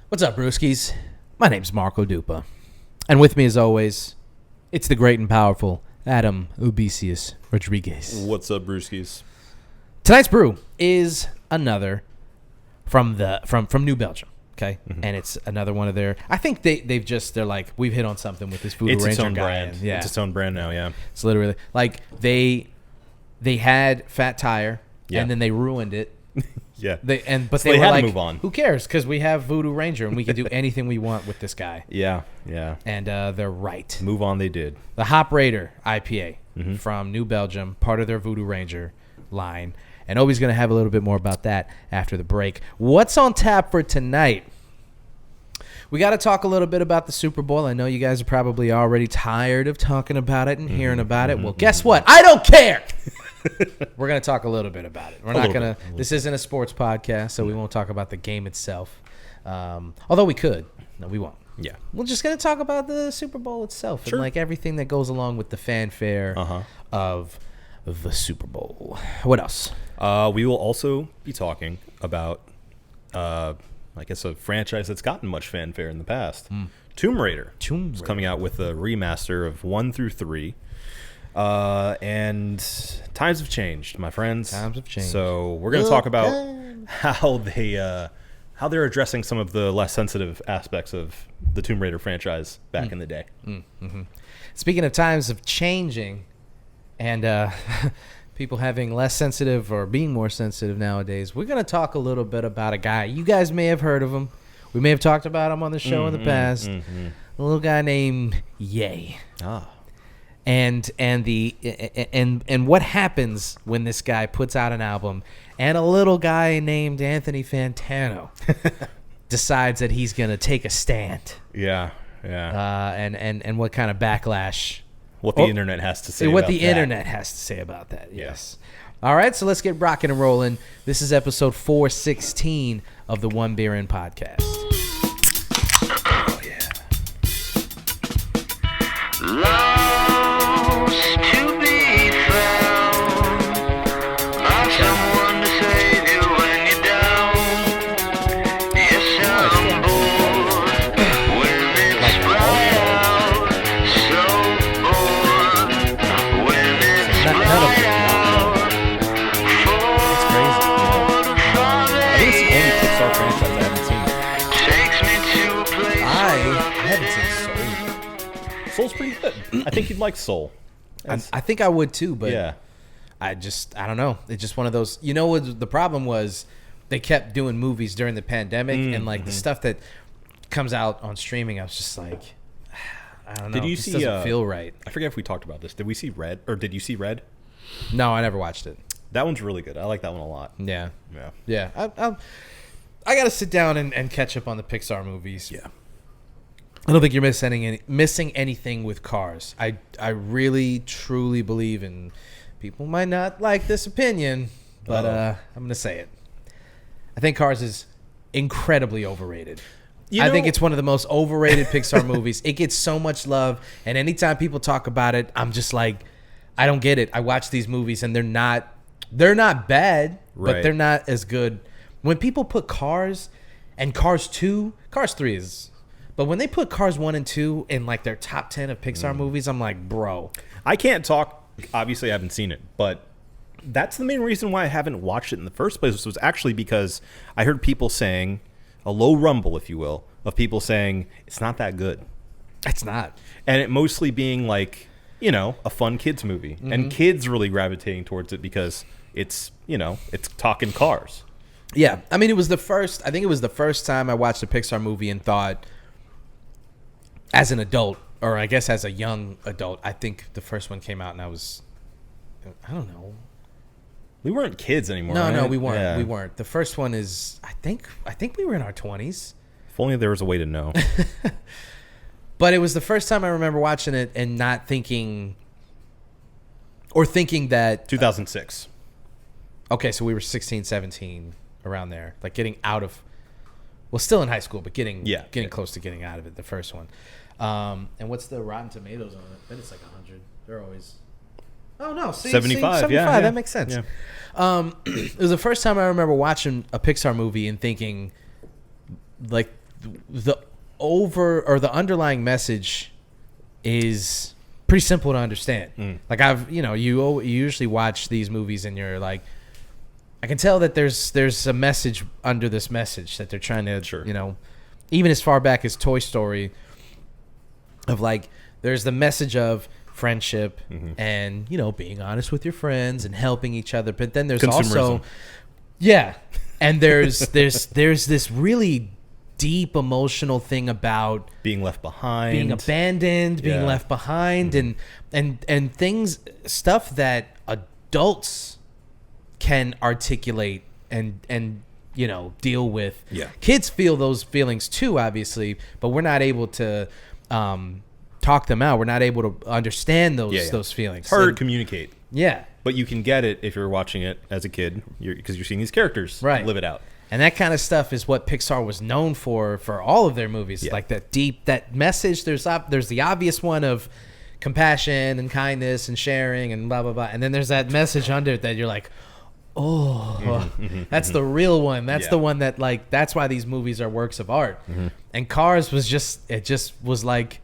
What's up, brewskis? My name's Marco Dupa. And with me, as always, it's the great and powerful Adam Ubisius Rodriguez. What's up, brewskis? Tonight's brew is another from New Belgium, okay? Mm-hmm. And it's another one of their... I think they're like, we've hit on something with this Voodoo Ranger its own guy. brand. Yeah. It's its own brand now, yeah. It's literally... Like, they had Fat Tire, and then they ruined it. Yeah. But they were had like, to move on. Who cares? Because we have Voodoo Ranger, and we can do anything we want with this guy. Yeah. And they're right. Move on, they did. The Hop Raider IPA from New Belgium, part of their Voodoo Ranger line. And Obi's going to have a little bit more about that after the break. What's on tap for tonight? We got to talk a little bit about the Super Bowl. I know you guys are probably already tired of talking about it and hearing about it. Well, guess what? I don't care. We're going to talk a little bit about it. We're not going to. This isn't a sports podcast, so we won't talk about the game itself. Although we could. No, we won't. Yeah. We're just going to talk about the Super Bowl itself and like everything that goes along with the fanfare of the Super Bowl. What else? We will also be talking about, I guess, a franchise that's gotten much fanfare in the past. Tomb Raider. Is coming out with a remaster of 1 through 3. And times have changed, my friends. Times have changed. So we're going to talk about how they're addressing some of the less sensitive aspects of the Tomb Raider franchise back in the day. Speaking of times of changing and people having less sensitive or being more sensitive nowadays, we're going to talk a little bit about a guy. You guys may have heard of him. We may have talked about him on the show in the past. A little guy named Ye. And what happens when this guy puts out an album and a little guy named Anthony Fantano decides that he's going to take a stand. Yeah. And what kind of backlash. What the internet has to say about that. Yes. All right, so let's get rocking and rolling. This is episode 416 of the One Beer In podcast. Oh, yeah. Soul's pretty good. I think you'd like Soul. I think I would too, but I don't know. It's just one of those. You know what the problem was? They kept doing movies during the pandemic, and like the stuff that comes out on streaming, I was just like, I don't know. This doesn't feel right. I forget if we talked about this. Did we see Red, or did you see Red? No, I never watched it. That one's really good. I like that one a lot. Yeah. I got to sit down and catch up on the Pixar movies. Yeah. I don't think you're missing anything with Cars. I really, truly believe in... People might not like this opinion, but I'm going to say it. I think Cars is incredibly overrated. I think it's one of the most overrated Pixar movies. It gets so much love, and anytime people talk about it, I'm just like, I don't get it. I watch these movies, and they're not bad, but they're not as good. When people put Cars and Cars 2, Cars 3 is... But when they put Cars 1 and 2 in like their top 10 of Pixar movies, I'm like, bro. I can't talk. Obviously, I haven't seen it. But that's the main reason why I haven't watched it in the first place was actually because I heard people saying, a low rumble, if you will, of people saying, it's not that good. It's not. And it mostly being like, a fun kids movie. And kids really gravitating towards it because it's, it's talking cars. Yeah. I mean, I think it was the first time I watched a Pixar movie and thought, as an adult, or I guess as a young adult, I think the first one came out and I don't know. We weren't kids anymore. No, we weren't. Yeah. We weren't. The first one is, I think we were in our 20s. If only there was a way to know. But it was the first time I remember watching it and not thinking, or thinking that... 2006. Okay, so we were 16, 17, around there. Like getting out of... Well, still in high school, but getting close to getting out of it, the first one. And what's the Rotten Tomatoes on it? Then it's like 100. They're always... Oh, no. 75, yeah. That makes sense. Yeah. It was the first time I remember watching a Pixar movie and thinking, like, the the underlying message is pretty simple to understand. Like you usually watch these movies and you're like, I can tell that there's a message under this message that they're trying to, even as far back as Toy Story, of like, there's the message of friendship and, being honest with your friends and helping each other. But then there's also, and there's this really deep emotional thing about being left behind, being abandoned, being left behind, and stuff that adults can articulate and deal with. Kids feel those feelings too, obviously, but we're not able to talk them out. We're not able to understand those feelings. It's hard to communicate. Yeah, but you can get it if you're watching it as a kid, because you're seeing these characters live it out. And that kind of stuff is what Pixar was known for all of their movies. Like that message. There's the obvious one of compassion and kindness and sharing and blah blah blah, and then there's that message under it that you're like, that's the real one. That's the one that, like, that's why these movies are works of art. And Cars was just like,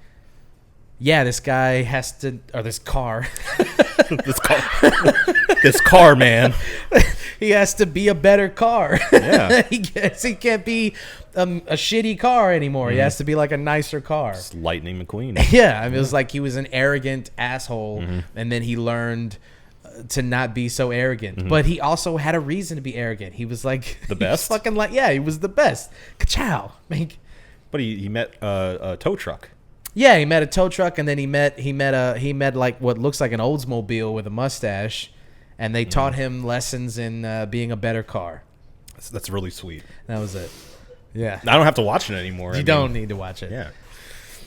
this guy has to, or this car, this car, man. He has to be a better car. He can't be a shitty car anymore. He has to be like a nicer car. It's Lightning McQueen. It was like he was an arrogant asshole, and then he learned to not be so arrogant. But he also had a reason to be arrogant. He was like the best. He was the best. Ka-chow. But he met a tow truck. Yeah, he met a tow truck, and then he met like what looks like an Oldsmobile with a mustache, and they taught him lessons in being a better car. That's really sweet. That was it. Yeah, I don't have to watch it anymore. You don't need to watch it. Yeah.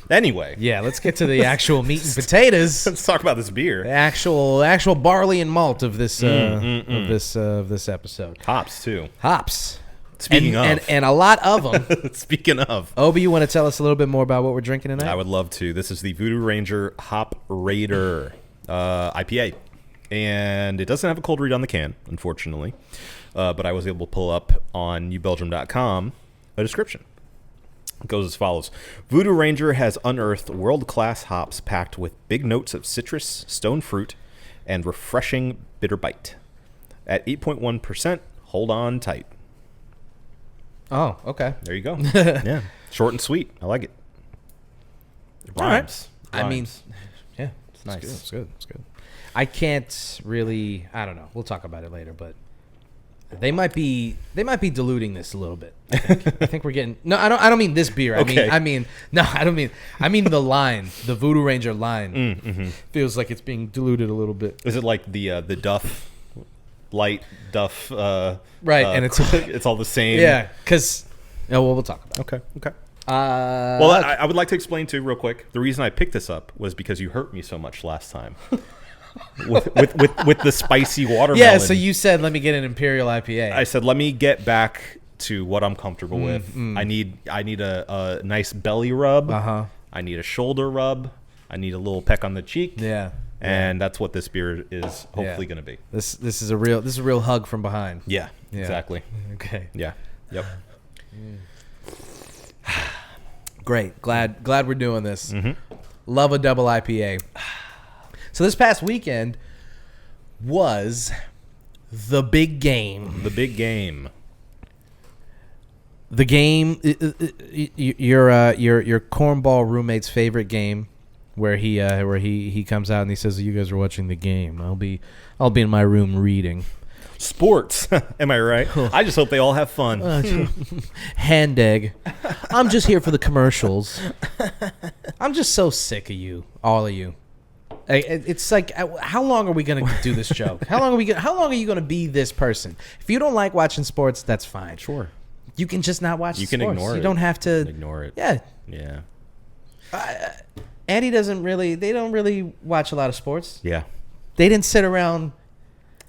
Anyway, let's get to the actual meat and potatoes. Let's talk about this beer. The actual barley and malt of this of this episode. Hops too. Hops. Speaking of, and a lot of them. Speaking of, Obi, you want to tell us a little bit more about what we're drinking tonight? I would love to. This is the Voodoo Ranger Hop Raider IPA, and it doesn't have a cold read on the can, unfortunately. But I was able to pull up on newbelgium.com a description. It goes as follows. Voodoo Ranger has unearthed world-class hops packed with big notes of citrus, stone fruit, and refreshing bitter bite. At 8.1%, hold on tight. Oh, okay. There you go. Yeah. Short and sweet. I like it. It rhymes. All right. I mean, yeah, it's nice. It's good. I can't really, I don't know. We'll talk about it later, but they might be diluting this a little bit. I think we're getting, no, I don't mean this beer. Okay. I mean the line, the Voodoo Ranger line feels like it's being diluted a little bit. Is it like the Duff light Duff? Right, and it's all the same. Yeah, because we'll talk about it. Okay. Well, I would like to explain too, real quick. The reason I picked this up was because you hurt me so much last time with the spicy watermelon. Yeah, so you said, let me get an Imperial IPA. I said, let me get back to what I'm comfortable with. I need a nice belly rub. I need a shoulder rub. I need a little peck on the cheek. Yeah. And that's what this beer is hopefully going to be. This is a real hug from behind. Yeah. Exactly. Okay. Yeah. Yep. Great. Glad we're doing this. Love a double IPA. So this past weekend was the big game. The big game. The game. Your cornball roommate's favorite game. Where he comes out and he says, "You guys are watching the game. I'll be in my room reading." Sports, am I right? I just hope they all have fun. Hand egg. I'm just here for the commercials. I'm just so sick of you, all of you. It's like, how long are we gonna do this joke? How long are you gonna be this person? If you don't like watching sports, that's fine. Sure. You can just not watch. You sports. can ignore it. You don't have to ignore it. Yeah. Yeah. Andy doesn't really. They don't really watch a lot of sports. Yeah. They didn't sit around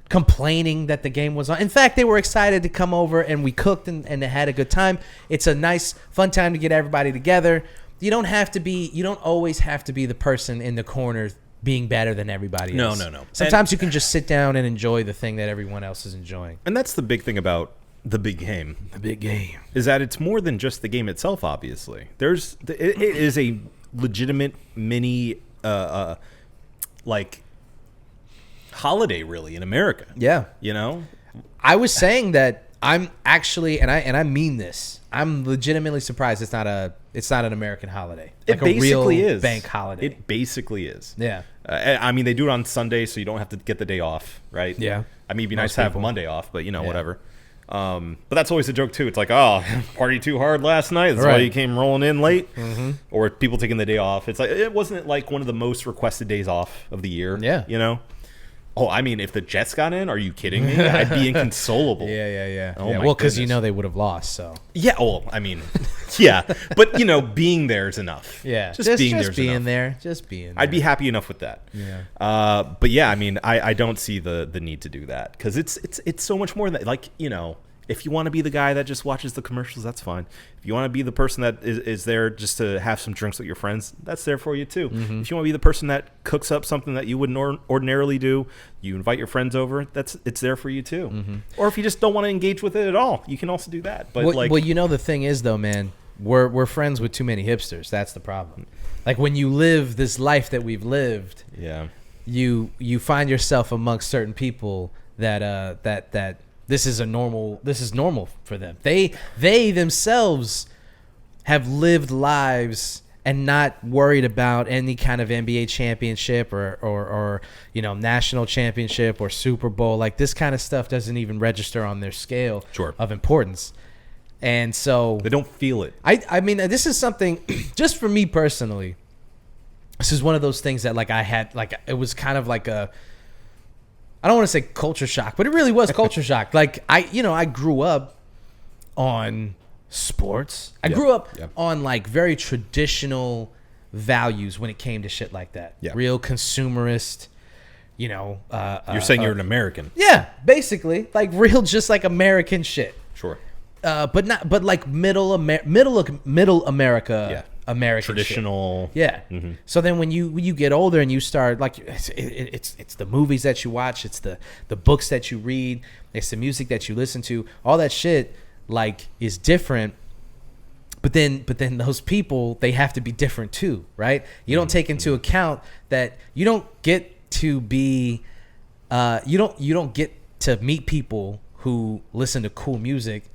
complaining that the game was on. In fact, they were excited to come over and we cooked and they had a good time. It's a nice, fun time to get everybody together. You don't always have to be the person in the corner being better than everybody else. No. Sometimes you can just sit down and enjoy the thing that everyone else is enjoying. And that's the big thing about the big game. The big game is that it's more than just the game itself. Obviously, it is a legitimate mini like holiday really in America. Yeah, you know, I was saying that I'm actually, and I mean this, I'm legitimately surprised it's not an American holiday. Like it basically a real is bank holiday. It basically is. Yeah. I mean, they do it on Sunday, so you don't have to get the day off, right? Yeah. I mean, it'd be Most nice to have people. Monday off, but whatever. But that's always a joke too. It's like, oh, party too hard last night. That's why Right. you came rolling in late. Mm-hmm. Or people taking the day off. It's like it wasn't like one of the most requested days off of the year. Yeah. You know. Oh, I mean, if the Jets got in, are you kidding me? I'd be inconsolable. Yeah. Oh my well, because goodness. they would have lost. So Yeah. Well, I mean, yeah. But being there is enough. yeah, Just being there is enough. just being. I'd be happy enough with that. Yeah. But yeah, I mean, I don't see the need to do that because it's so much more than that. Like, if you want to be the guy that just watches the commercials, that's fine. If you want to be the person that is there just to have some drinks with your friends, that's there for you too. Mm-hmm. If you want to be the person that cooks up something that you wouldn't ordinarily do, you invite your friends over, it's there for you too. Mm-hmm. Or if you just don't want to engage with it at all, you can also do that. But well, the thing is though, man, we're friends with too many hipsters. That's the problem. Like when you live this life that we've lived, yeah, you find yourself amongst certain people that this is normal for them. They themselves have lived lives and not worried about any kind of NBA championship or national championship or Super Bowl. Like this kind of stuff doesn't even register on their scale of importance. And so they don't feel it. I mean, this is something just for me personally. This is one of those things that like I had, like it was kind of like I don't want to say culture shock, but it really was culture shock. Like I grew up on sports. I grew up on like very traditional values when it came to shit like that. Yeah. Real consumerist, You're saying you're an American. Yeah, basically like real, just like American shit. Sure. But like middle America. Yeah. American traditional shit. Yeah. Mm-hmm. So then when you get older and you start like it's the movies that you watch, it's the books that you read, it's the music that you listen to, all that shit like is different. But then those people, they have to be different too, right? You don't take into account that you don't get to be you don't get to meet people who listen to cool music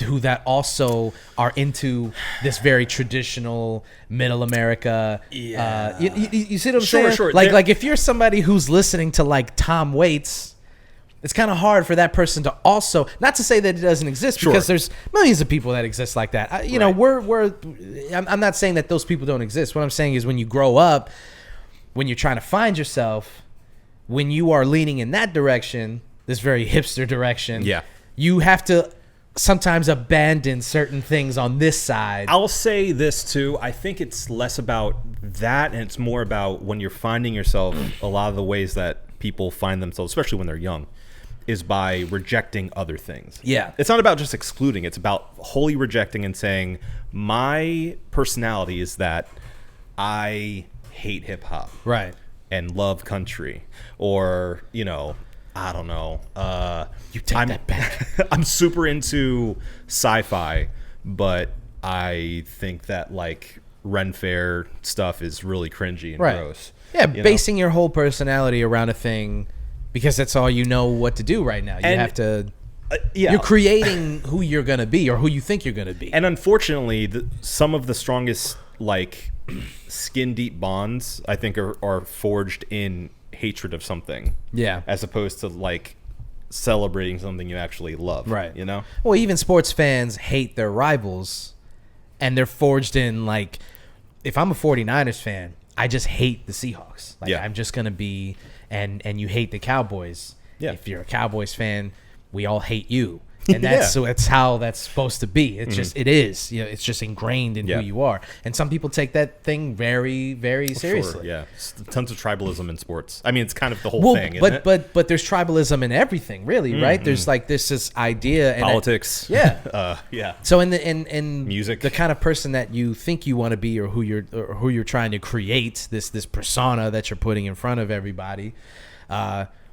who that also are into this very traditional middle America. Yeah. You see what I'm saying? Sure. Like if you're somebody who's listening to like Tom Waits, it's kind of hard for that person to also, not to say that it doesn't exist, because there's millions of people that exist like that. I'm not saying that those people don't exist. What I'm saying is when you grow up, when you're trying to find yourself, when you are leaning in that direction, this very hipster direction, you have to sometimes abandon certain things on this side. I'll say this too. I think it's less about that and it's more about when you're finding yourself, a lot of the ways that people find themselves, especially when they're young, is by rejecting other things. Yeah. It's not about just excluding. It's about wholly rejecting and saying, my personality is that I hate hip hop. Right. And love country. Or, I don't know. You take that back. I'm super into sci-fi, but I think that like Ren Fair stuff is really cringy and gross. Yeah, basing your whole personality around a thing because that's all you know what to do right now. You have to. You're creating who you're gonna be or who you think you're gonna be. And unfortunately, some of the strongest like skin deep bonds I think are forged in hatred of something. Yeah. As opposed to like celebrating something you actually love. Right. Well, even sports fans hate their rivals and they're forged in like, if I'm a 49ers fan, I just hate the Seahawks. Like I'm just going to be, and you hate the Cowboys. Yeah. If you're a Cowboys fan, we all hate you. And that's so it's how that's supposed to be. It's just, it is, it's just ingrained in who you are. And some people take that thing very, very seriously. Sure, yeah. Tons of tribalism in sports. I mean, it's kind of the whole thing, isn't it? But there's tribalism in everything, really, right? There's like this idea and politics. Yeah. So in music, the kind of person that you think you want to be, or who you're trying to create, this persona that you're putting in front of everybody,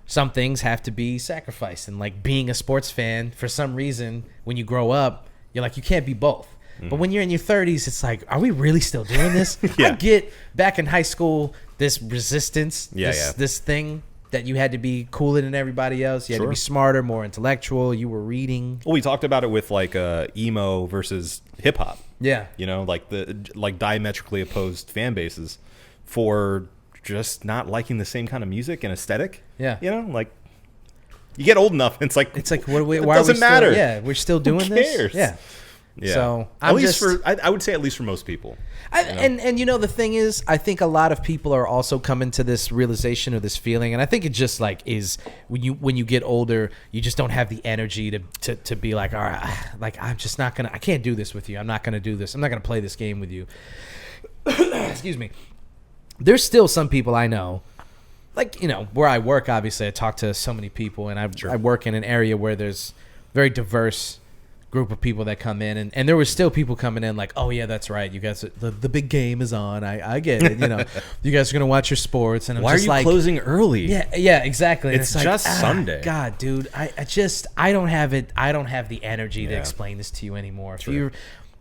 some things have to be sacrificed. And like being a sports fan, for some reason, when you grow up, you're like, you can't be both. But when you're in your 30s, it's like, are we really still doing this? Yeah. I get back in high school, this resistance, this thing that you had to be cooler than everybody else. You had to be smarter, more intellectual. You were reading. Well, we talked about it with like emo versus hip hop. Yeah. You know, like diametrically opposed fan bases for just not liking the same kind of music and aesthetic. Yeah. You know, like you get old enough and it's like what are we, it why doesn't are we matter. Still, yeah, we're still doing Who cares? this. Yeah. Yeah. So I would say at least for most people. And you know, the thing is, I think a lot of people are also coming to this realization or this feeling, and I think it just like is when you get older, you just don't have the energy to be like, all right, like I can't do this with you. I'm not gonna do this. I'm not gonna play this game with you. Excuse me. There's still some people I know, like, you know, where I work. Obviously, I talk to so many people, and I work in an area where there's very diverse group of people that come in, and there was still people coming in like, oh yeah, that's right, you guys, the big game is on. I get it, you know. You guys are gonna watch your sports, and I'm why just are you like, closing early? Yeah, exactly. And It's just like, Sunday. God, dude, I don't have the energy to explain this to you anymore.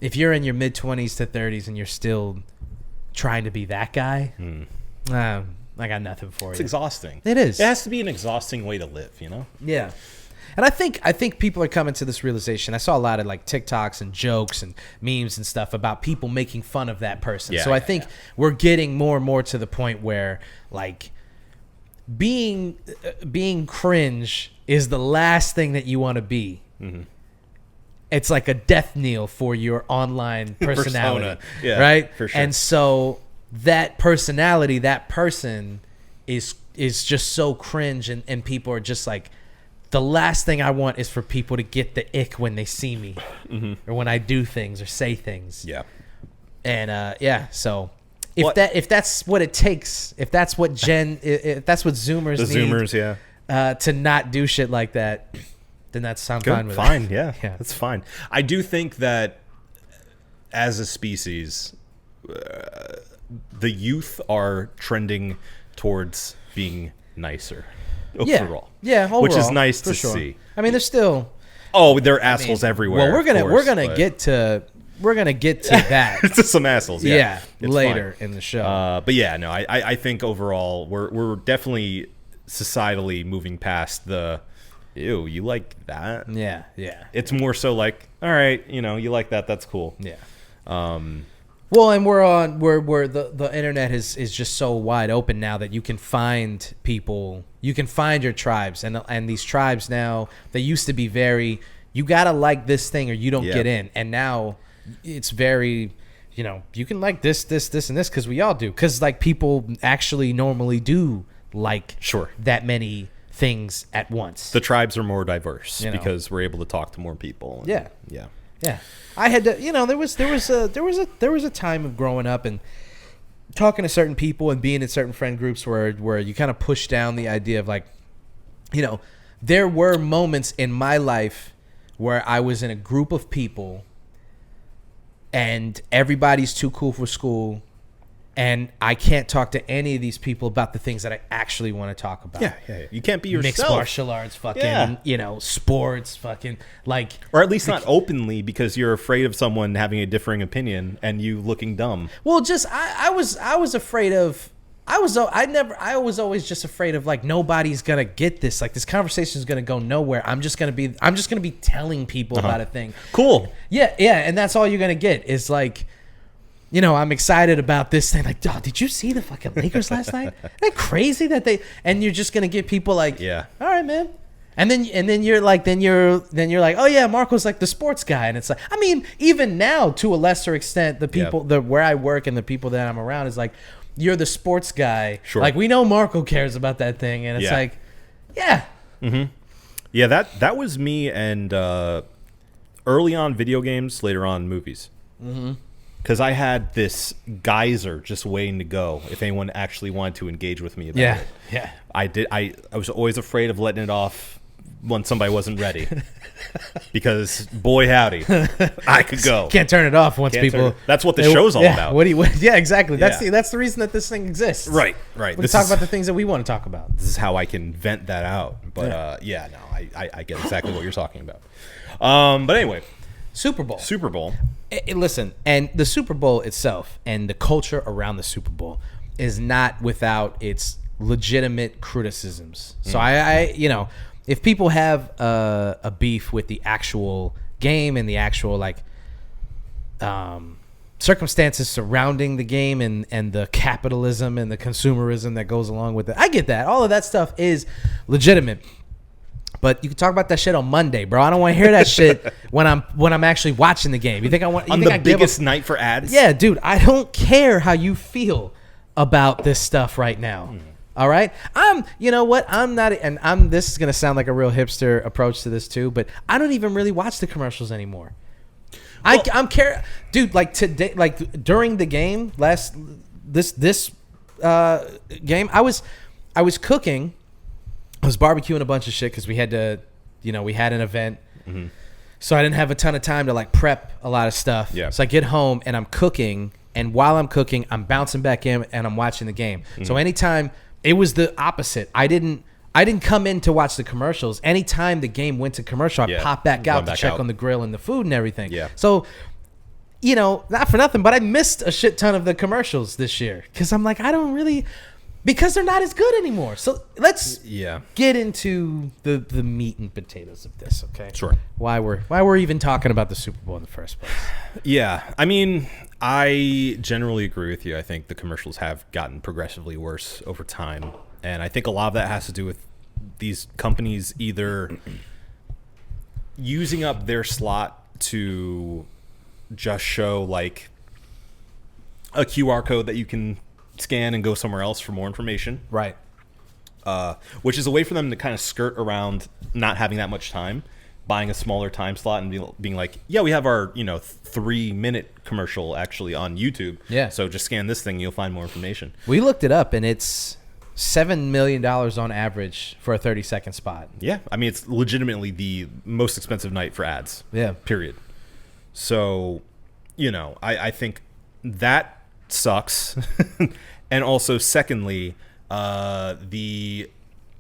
If you're in your mid 20s to 30s and you're still trying to be that guy, I got nothing for you. It's exhausting. It is. It has to be an exhausting way to live, you know? Yeah. And I think people are coming to this realization. I saw a lot of like TikToks and jokes and memes and stuff about people making fun of that person. So I think we're getting more and more to the point where like being cringe is the last thing that you want to be. Mm-hmm. It's like a death knell for your online personality, right? For sure. And so that personality, that person is just so cringe, and people are just like, the last thing I want is for people to get the ick when they see me or when I do things or say things. Yeah. And so if that's what it takes, if that's what Zoomers need, to not do shit like that, then that's I'm fine with fine, it. yeah, that's fine. I do think that as a species, the youth are trending towards being nicer. Overall. Yeah, overall, which is nice to sure. see. I mean, there's still there are assholes everywhere. Well, we're gonna get to that. To some assholes, yeah, it's later fine. In the show. But yeah, no, I think overall we're definitely societally moving past the ew, you like that? Yeah. It's more so like, all right, you know, you like that, that's cool. Yeah. Well, and we're the internet is just so wide open now that you can find people, you can find your tribes, and these tribes now, they used to be very, you gotta like this thing or you don't get in, and now it's very, you know, you can like this and this because we all do, because like people actually normally do like that many things at once. The tribes are more diverse because we're able to talk to more people. Yeah. Yeah. I had to, you know, there was a time of growing up and talking to certain people and being in certain friend groups where you kind of push down the idea of like, you know, there were moments in my life where I was in a group of people and everybody's too cool for school, and I can't talk to any of these people about the things that I actually want to talk about. Yeah. You can't be yourself. Mixed martial arts, fucking, you know, sports, fucking, like... Or at least not openly, because you're afraid of someone having a differing opinion and you looking dumb. Well, just, I was afraid of... I was always just afraid of, like, nobody's gonna get this. Like, this conversation is gonna go nowhere. I'm just gonna be telling people about a thing. Cool. Yeah, and that's all you're gonna get is, like... You know, I'm excited about this thing. Like, dog, did you see the fucking Lakers last night? Isn't that crazy that they? And you're just gonna get people like, all right, man. And then you're like, oh yeah, Marco's like the sports guy, and it's like, I mean, even now to a lesser extent, the people, where I work and the people that I'm around is like, you're the sports guy. Sure. Like we know Marco cares about that thing, and it's like, yeah. Mm-hmm. Yeah, that was me, and early on video games, later on movies. Mm-hmm. Because I had this geyser just waiting to go if anyone actually wanted to engage with me about it. Yeah. I was always afraid of letting it off when somebody wasn't ready. Because boy howdy, I could go. Can't turn it off once people. That's what the show's all about. Yeah, exactly. Yeah. That's the reason that this thing exists. Right. We can talk about the things that we want to talk about. This is how I can vent that out. But I get exactly what you're talking about. But anyway, Super Bowl. Listen, and the Super Bowl itself and the culture around the Super Bowl is not without its legitimate criticisms. So I if people have a beef with the actual game and the actual circumstances surrounding the game and the capitalism and the consumerism that goes along with it, I get that. All of that stuff is legitimate. But you can talk about that shit on Monday, bro. I don't want to hear that shit when I'm actually watching the game. You think I want on the biggest night for ads? Yeah, dude. I don't care how you feel about this stuff right now. All right, you know what? I'm not, and this is gonna sound like a real hipster approach to this too, but I don't even really watch the commercials anymore. Well, dude. Like today, like during the game this game, I was cooking. I was barbecuing a bunch of shit because we had to, we had an event, so I didn't have a ton of time to like prep a lot of stuff. Yeah. So I get home and I'm cooking, and while I'm cooking, I'm bouncing back in and I'm watching the game. So anytime. It was the opposite. I didn't come in to watch the commercials. Anytime the game went to commercial, I popped back out to check on the grill and the food and everything. Yeah. So, not for nothing, but I missed a shit ton of the commercials this year because I'm like, I don't really, because they're not as good anymore. So let's get into the meat and potatoes of this, okay? Sure. Why we're even talking about the Super Bowl in the first place? Yeah, I mean, I generally agree with you. I think the commercials have gotten progressively worse over time. And I think a lot of that has to do with these companies either using up their slot to just show like a QR code that you can scan and go somewhere else for more information. Right. Which is a way for them to kind of skirt around not having that much time. Buying a smaller time slot and being like, yeah, we have our 3-minute commercial actually on YouTube. Yeah. So just scan this thing, you'll find more information. We looked it up, and it's $7 million on average for a 30-second spot. Yeah, I mean it's legitimately the most expensive night for ads. Yeah. Period. So, I think that sucks, and also secondly, the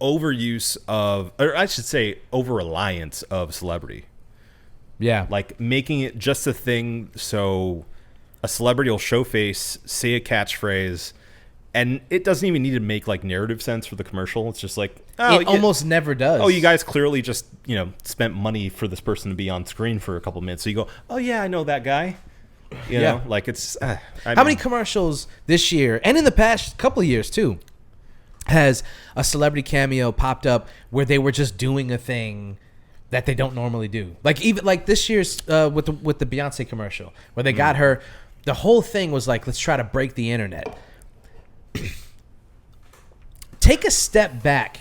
overuse of, or I should say over-reliance of celebrity. Yeah. Like making it just a thing so a celebrity will show face, say a catchphrase, and it doesn't even need to make like narrative sense for the commercial. It's just like, it almost never does. Oh, you guys clearly just, spent money for this person to be on screen for a couple minutes. So you go, oh yeah, I know that guy. You know, like it's... How many commercials this year, and in the past couple of years too, has a celebrity cameo popped up where they were just doing a thing that they don't normally do? Like even like this year's with the Beyonce commercial where they got her. The whole thing was like, let's try to break the internet. Take a step back.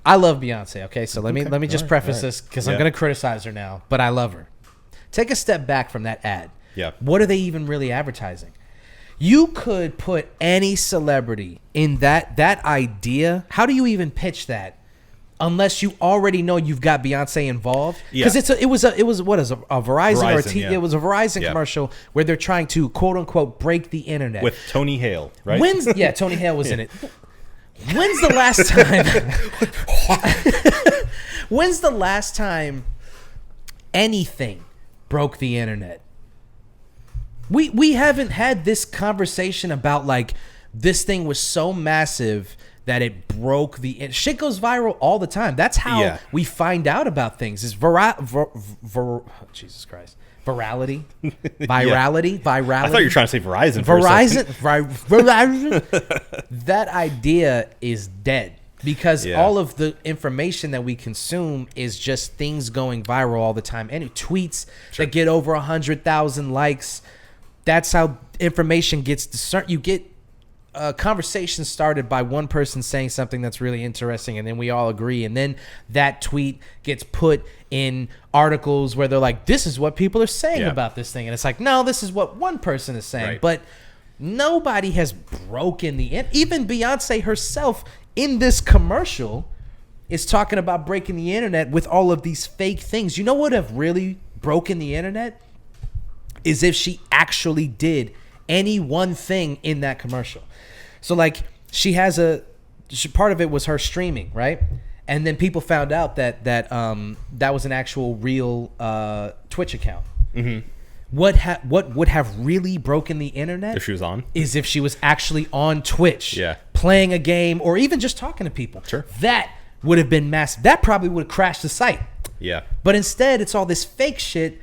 I love Beyonce. Okay, so let me just preface this because I'm gonna criticize her now, but I love her. Take a step back from that ad. Yeah. What are they even really advertising? You could put any celebrity in that idea. How do you even pitch that unless you already know you've got Beyonce involved? Because it was a Verizon it was a Verizon commercial where they're trying to quote unquote break the internet with Tony Hale, right? Tony Hale was in it. When's the last time? When's the last time anything broke the internet? We haven't had this conversation about like this thing was so massive that it broke the shit goes viral all the time. That's how we find out about things. Is Jesus Christ. Virality. I thought you were trying to say Verizon. Verizon. That idea is dead. Because all of the information that we consume is just things going viral all the time. Any tweets that get over 100,000 likes, that's how information gets discerned. You get a conversation started by one person saying something that's really interesting, and then we all agree. And then that tweet gets put in articles where they're like, this is what people are saying about this thing. And it's like, no, this is what one person is saying. Right. But nobody has broken the... Even Beyonce herself in this commercial is talking about breaking the internet with all of these fake things. You know what would have really broken the internet? Is if she actually did any one thing in that commercial. So like part of it was her streaming, right? And then people found out that was an actual real Twitch account. Mm-hmm. What would have really broken the internet if she was on is if she was actually on Twitch, yeah, playing a game or even just talking to people. Sure. That would have been massive. That probably would have crashed the site. Yeah. But instead, it's all this fake shit,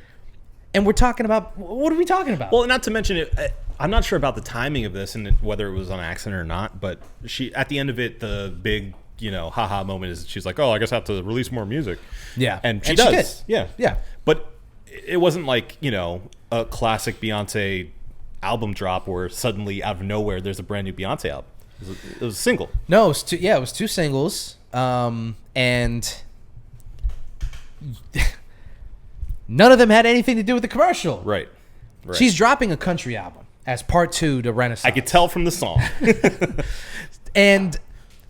and we're talking about, what are we talking about? Well, not to mention it. I'm not sure about the timing of this and whether it was on accident or not. But she, at the end of it, the big, haha moment is she's like, "Oh, I guess I have to release more music." Yeah, and she does. She did. Yeah. But it wasn't like a classic Beyonce album drop where suddenly out of nowhere there's a brand new Beyonce album. It was a single. No, it was two singles, and none of them had anything to do with the commercial. Right. She's dropping a country album as part 2 to Renaissance. I could tell from the song. And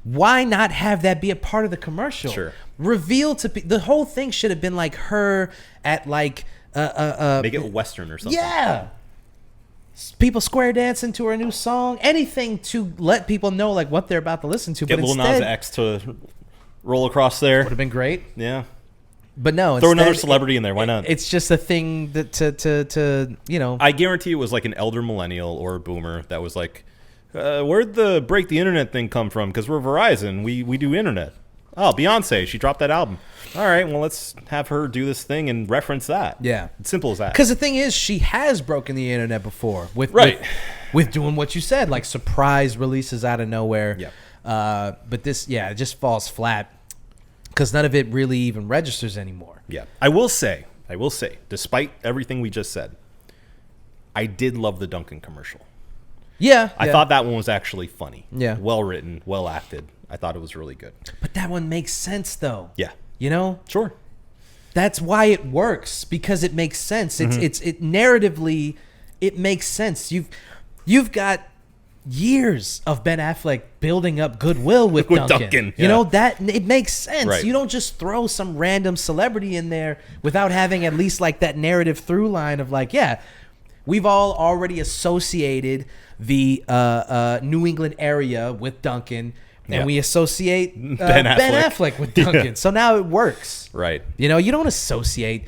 why not have that be a part of the commercial? Sure. Reveal to the whole thing should have been like her at like make it Western or something. Yeah. People square dancing to her new song. Anything to let people know like what they're about to listen to. Get Lil Nas X to roll across there. Would have been great. Yeah. But no, throw another celebrity in there. Why not? It's just a thing that to I guarantee it was like an elder millennial or a boomer that was like, "Where'd the break the internet thing come from? Because we're Verizon, we do internet." Oh, Beyonce, she dropped that album. All right, well, let's have her do this thing and reference that. Yeah, it's simple as that. Because the thing is, she has broken the internet before with doing what you said, like surprise releases out of nowhere. Yeah. But this, it just falls flat. Because none of it really even registers anymore. Yeah. I will say, despite everything we just said, I did love the Dunkin' commercial. Yeah. I thought that one was actually funny. Yeah. Well written, well acted. I thought it was really good. But that one makes sense, though. Yeah. Sure. That's why it works, because it makes sense. It's narratively, it makes sense. You've got years of Ben Affleck building up goodwill with Dunkin'. Yeah. That it makes sense. Right. You don't just throw some random celebrity in there without having at least like that narrative through line of like, we've all already associated the New England area with Dunkin', and we associate Ben Affleck with Dunkin'. Yeah. So now it works. Right. You don't associate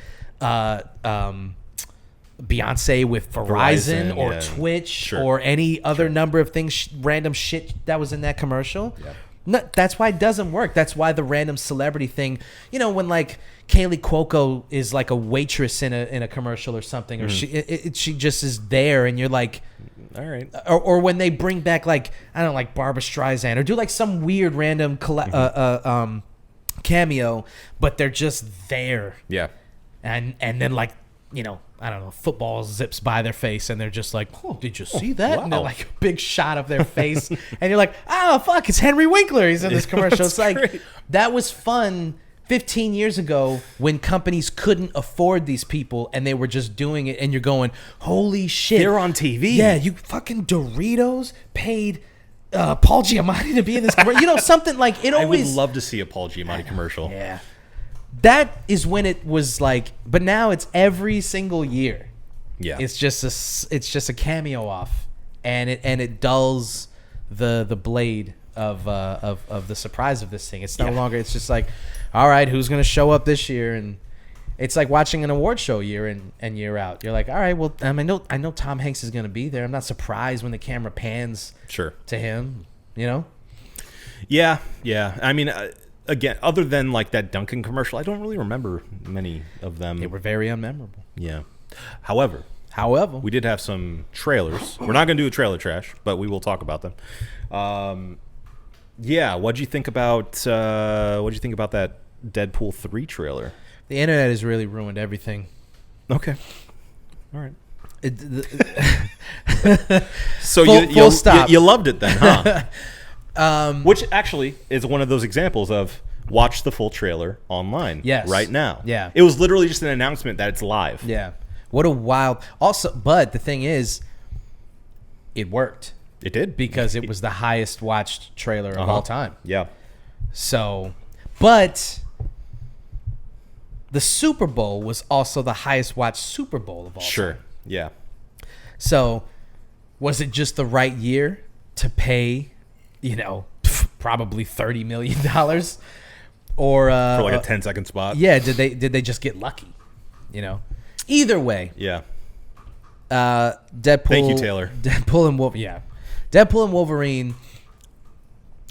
Beyonce with Verizon or Twitch or any other number of things, random shit that was in that commercial. Yeah. No, that's why it doesn't work. That's why the random celebrity thing, when like Kaylee Cuoco is like a waitress in a commercial or something, or she just is there, and you're like, all right. Or when they bring back like, I don't know, like Barbra Streisand, or do like some weird random cameo, but they're just there. Yeah. And then like, I don't know, football zips by their face, and they're just like, "Oh, did you see that?" Wow. And they're like a big shot of their face, and you're like, "Oh fuck, it's Henry Winkler. He's in this commercial." It's like great. That was fun 15 years ago when companies couldn't afford these people and they were just doing it, and you're going, "Holy shit, they're on TV." Yeah, you fucking Doritos paid Paul Giamatti to be in this commercial. Something like it always. I would love to see a Paul Giamatti commercial. Yeah. That is when it was like, but now it's every single year. Yeah, it's just a cameo off, and it dulls the blade of the surprise of this thing. It's no longer. It's just like, all right, who's gonna show up this year? And it's like watching an award show year in and year out. You're like, all right, well, I know Tom Hanks is gonna be there. I'm not surprised when the camera pans to him. Yeah. I mean. Again, other than like that Dunkin' commercial, I don't really remember many of them. They were very unmemorable. Yeah. However, we did have some trailers. We're not going to do a trailer trash, but we will talk about them. What'd you think about that Deadpool 3 trailer? The internet has really ruined everything. Okay. All right. So full stop. You loved it then, huh? Which actually is one of those examples of watch the full trailer online right now. Yeah. It was literally just an announcement that it's live. Yeah. What a wild... Also, but the thing is, it worked. It did. Because it was the highest watched trailer of all time. Yeah. So, But the Super Bowl was also the highest watched Super Bowl of all Sure. time. Yeah. So was it just the right year to pay, probably $30 million? Or For like a 10-second spot. yeah, did they just get lucky? Either way, Yeah. Deadpool. Thank you, Taylor. Deadpool and Wolverine. Yeah, Deadpool and Wolverine.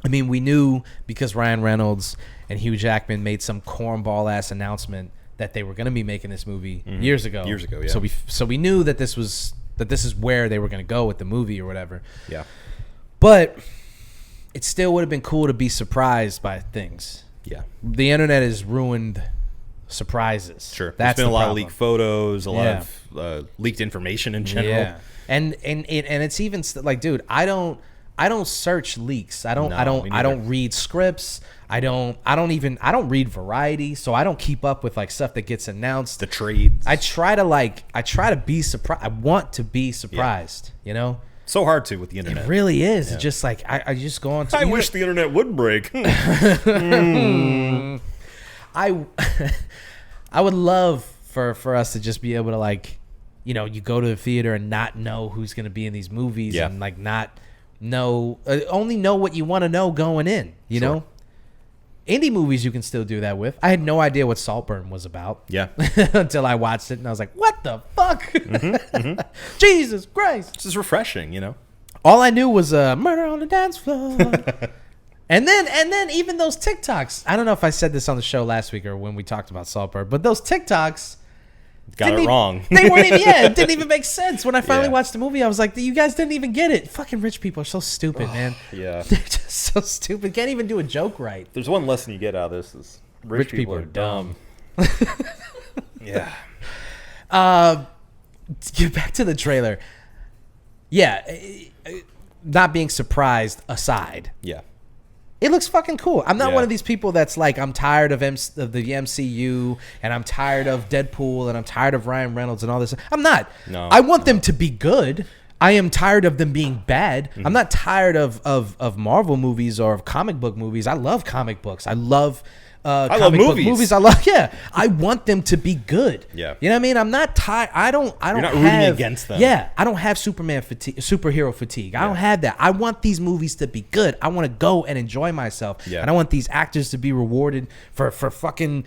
I mean, we knew because Ryan Reynolds and Hugh Jackman made some cornball ass announcement that they were going to be making this movie years ago. Years ago, yeah. So we knew that this is where they were going to go with the movie or whatever. Yeah. But it still would have been cool to be surprised by things. Yeah. The internet has ruined surprises. Sure. That's There's been a lot problem. of leaked photos, a lot Yeah. of leaked information in general. Yeah, and it's even like, dude, I don't search leaks. I No, me don't neither. read scripts. I don't read Variety, so I don't keep up with like stuff that gets announced. The trades. I try to be surprised. I want to be surprised. So hard to with the internet. It really is. It's just like I just go on to. I wish the internet would break. I would love for us to just be able to like, you go to the theater and not know who's going to be in these movies and like not know, only know what you want to know going in, you know? Indie movies you can still do that with. I had no idea what Saltburn was about. Yeah. Until I watched it and I was like, what the fuck? Jesus Christ. This is refreshing, All I knew was murder on the dance floor. And then even those TikToks. I don't know if I said this on the show last week or when we talked about Saltburn, but those TikToks Got it wrong. They weren't even. Yeah, it didn't even make sense. When I finally Yeah. watched the movie, I was like, "You guys didn't even get it. Fucking rich people are so stupid, man. Yeah. They're just so stupid. Can't even do a joke right." There's one lesson you get out of this is rich people are dumb. Yeah. Get back to the trailer. Yeah, not being surprised aside. Yeah. It looks fucking cool. I'm not Yeah. one of these people that's like, I'm tired of the MCU and I'm tired of Deadpool and I'm tired of Ryan Reynolds and all this. I'm not. No. I want them to be good. I am tired of them being bad. Mm-hmm. I'm not tired of Marvel movies or of comic book movies. I love comic books. I love love comic book movies. I love. Yeah, I want them to be good. Yeah. You know what I mean? I'm not tired. I don't not rooting have, against them. Yeah, I don't have superhero fatigue. I don't have that. I want these movies to be good. I want to go and enjoy myself. Yeah. And I want these actors to be rewarded for fucking,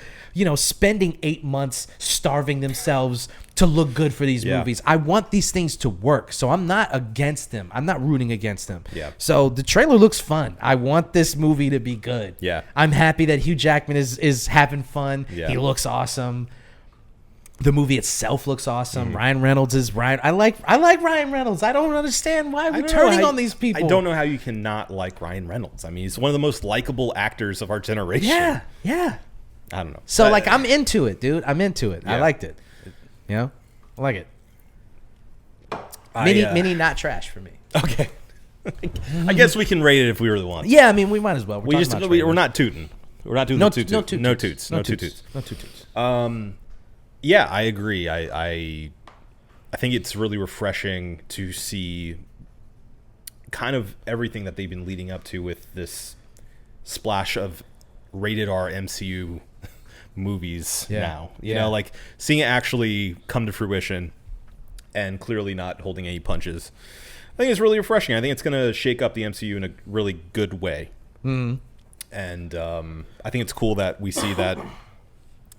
spending 8 months starving themselves to look good for these Yeah. movies. I want these things to work. So I'm not against them. I'm not rooting against them. Yeah. So the trailer looks fun. I want this movie to be good. Yeah. I'm happy that Hugh Jackman is having fun. Yeah. He looks awesome. The movie itself looks awesome. Ryan Reynolds is Ryan. I like Ryan Reynolds. I don't understand why we're turning on these people. I don't know how you cannot like Ryan Reynolds. I mean, he's one of the most likable actors of our generation. Yeah, yeah. I don't know. So like, I'm into it, dude. I'm into it. I Yeah. liked it. I like it. I, Mini, not trash for me. Okay. I guess we can rate it if we really want. Yeah, I mean, we might as well. We're not tooting. We're not doing no the toots. No toots. No two toots. Yeah, I agree. I think it's really refreshing to see kind of everything that they've been leading up to with this splash of rated R MCU movies now. You know, like seeing it actually come to fruition and clearly not holding any punches. I think it's really refreshing. I think it's going to shake up the MCU in a really good way. Mm. And I think it's cool that we see that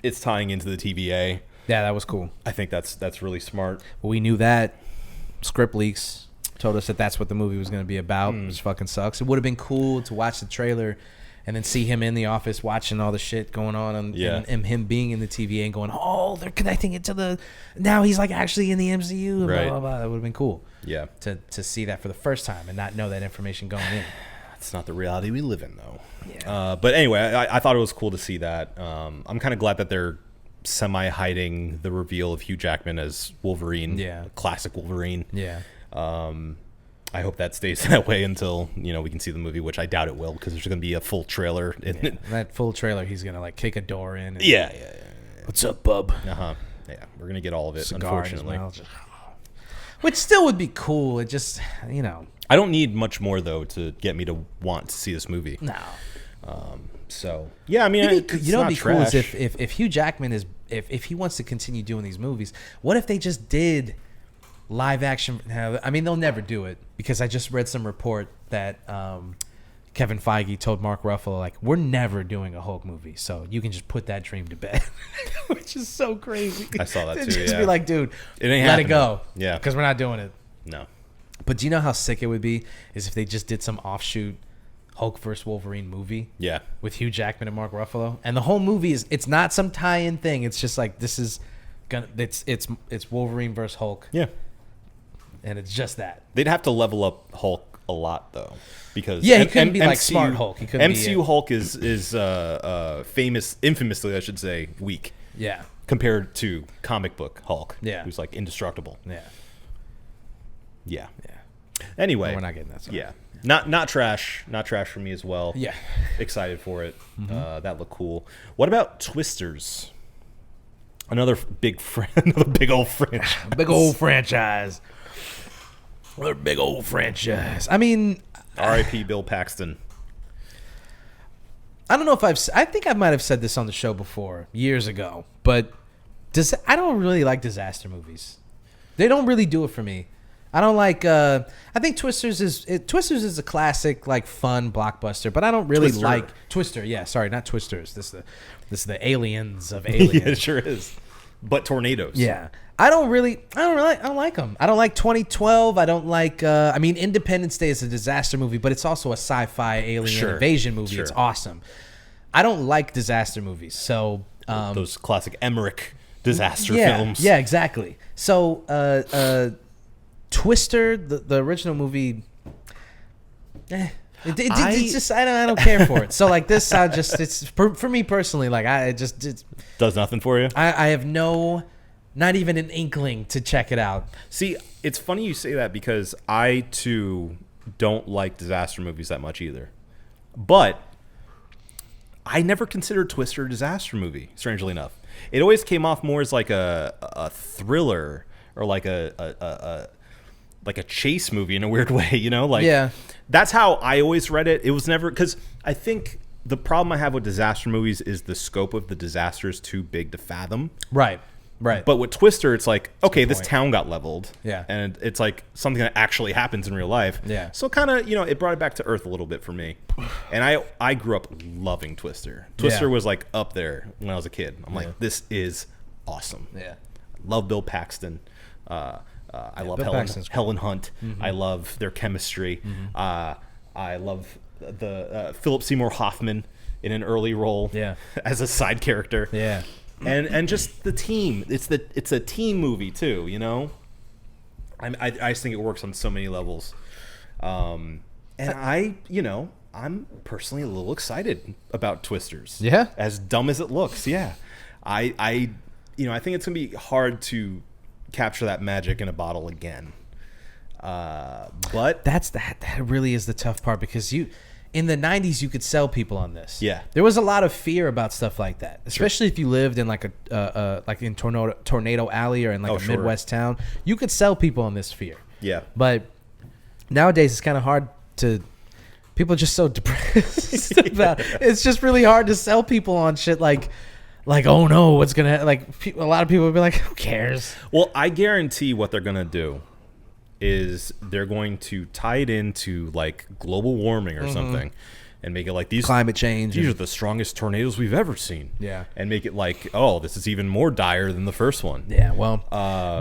it's tying into the TVA. Yeah, that was cool. I think that's really smart. We knew that. Script leaks told us that that's what the movie was going to be about, which fucking sucks. It would have been cool to watch the trailer and then see him in the office watching all the shit going on and him being in the TVA and going, oh, they're connecting it to the... Now he's like actually in the MCU and Right. blah, blah, blah. That would have been cool. Yeah. To see that for the first time and not know that information going in. It's not the reality we live in, though. Yeah. But anyway, I thought it was cool to see that. I'm kind of glad that they're semi-hiding the reveal of Hugh Jackman as Wolverine. Yeah. Classic Wolverine. Yeah. I hope that stays that way until, we can see the movie, which I doubt it will because there's going to be a full trailer. That full trailer, he's going to like kick a door in. And, Yeah. What's up, bub? Uh-huh. Yeah, we're going to get all of it, Cigar in his unfortunately. mouth. Which still would be cool. It just, I don't need much more, though, to get me to want to see this movie. No. So yeah, I mean, you know, what'd be cool is if Hugh Jackman is if he wants to continue doing these movies, what if they just did live action? I mean, they'll never do it because I just read some report that Kevin Feige told Mark Ruffalo, like, we're never doing a Hulk movie, so you can just put that dream to bed, which is so crazy. I saw that too. Just be like, dude, it ain't let happening. it go. Yeah, because we're not doing it. No. But do you know how sick it would be is if they just did some offshoot Hulk vs. Wolverine movie? Yeah. With Hugh Jackman and Mark Ruffalo, and the whole movie it's not some tie-in thing. It's just like it's Wolverine versus Hulk. Yeah. And it's just that. They'd have to level up Hulk a lot though, because he couldn't be like Smart Hulk. He couldn't MCU Hulk is infamously, I should say, weak. Yeah. Compared to comic book Hulk. Yeah. Who's like indestructible. Yeah. Yeah. Yeah. Anyway, we're not getting that. Yeah. Not trash. Not trash for me as well. Yeah. Excited for it. That looked cool. What about Twisters? Another big old franchise. Big old franchise. Another big old franchise. I mean, R.I.P. Bill Paxton. I don't know if I think I might have said this on the show before years ago, but I don't really like disaster movies. They don't really do it for me. I don't like. I think Twisters is a classic, like, fun blockbuster, but I don't really like Twister. Yeah, sorry, not Twisters. This is the aliens of aliens. Yeah, it sure is. But tornadoes. Yeah, I don't like them. I don't like 2012. I don't like. I mean, Independence Day is a disaster movie, but it's also a sci-fi alien invasion movie. Sure. It's awesome. I don't like disaster movies. So those classic Emmerich disaster films. Yeah, exactly. So Twister, the original movie, it's just I don't care for it. So like this, it's for me personally, like it does nothing for you. I have not even an inkling to check it out. See, it's funny you say that because I too don't like disaster movies that much either, but I never considered Twister a disaster movie. Strangely enough, it always came off more as like a thriller or like a chase movie in a weird way, you know? Like, yeah. That's how I always read it. It was never, because I think the problem I have with disaster movies is the scope of the disaster is too big to fathom. Right. But with Twister, it's like, okay, this town got leveled. Yeah. And it's like something that actually happens in real life. Yeah. So kind of, it brought it back to earth a little bit for me. And I grew up loving Twister. Twister was like up there when I was a kid. I'm like, this is awesome. Yeah. Love Bill Paxton. I love Helen Hunt. Mm-hmm. I love their chemistry. Mm-hmm. I love the Philip Seymour Hoffman in an early role as a side character. Yeah. And just the team. It's a team movie too, I just think it works on so many levels. And I'm personally a little excited about Twisters. Yeah. As dumb as it looks, yeah. I think it's gonna be hard to capture that magic in a bottle again. But that really is the tough part, because in the 90s you could sell people on this. Yeah. There was a lot of fear about stuff like that, especially if you lived in like like in Tornado Alley or in like a Midwest town. You could sell people on this fear. Yeah. But nowadays it's kind of hard to. People are just so depressed about. It's just really hard to sell people on shit like, oh no, what's gonna a lot of people would be like, who cares? Well, I guarantee what they're gonna do is they're going to tie it into like global warming or something, and make it like these climate change. These are the strongest tornadoes we've ever seen. Yeah, and make it like, oh, this is even more dire than the first one. Yeah, well,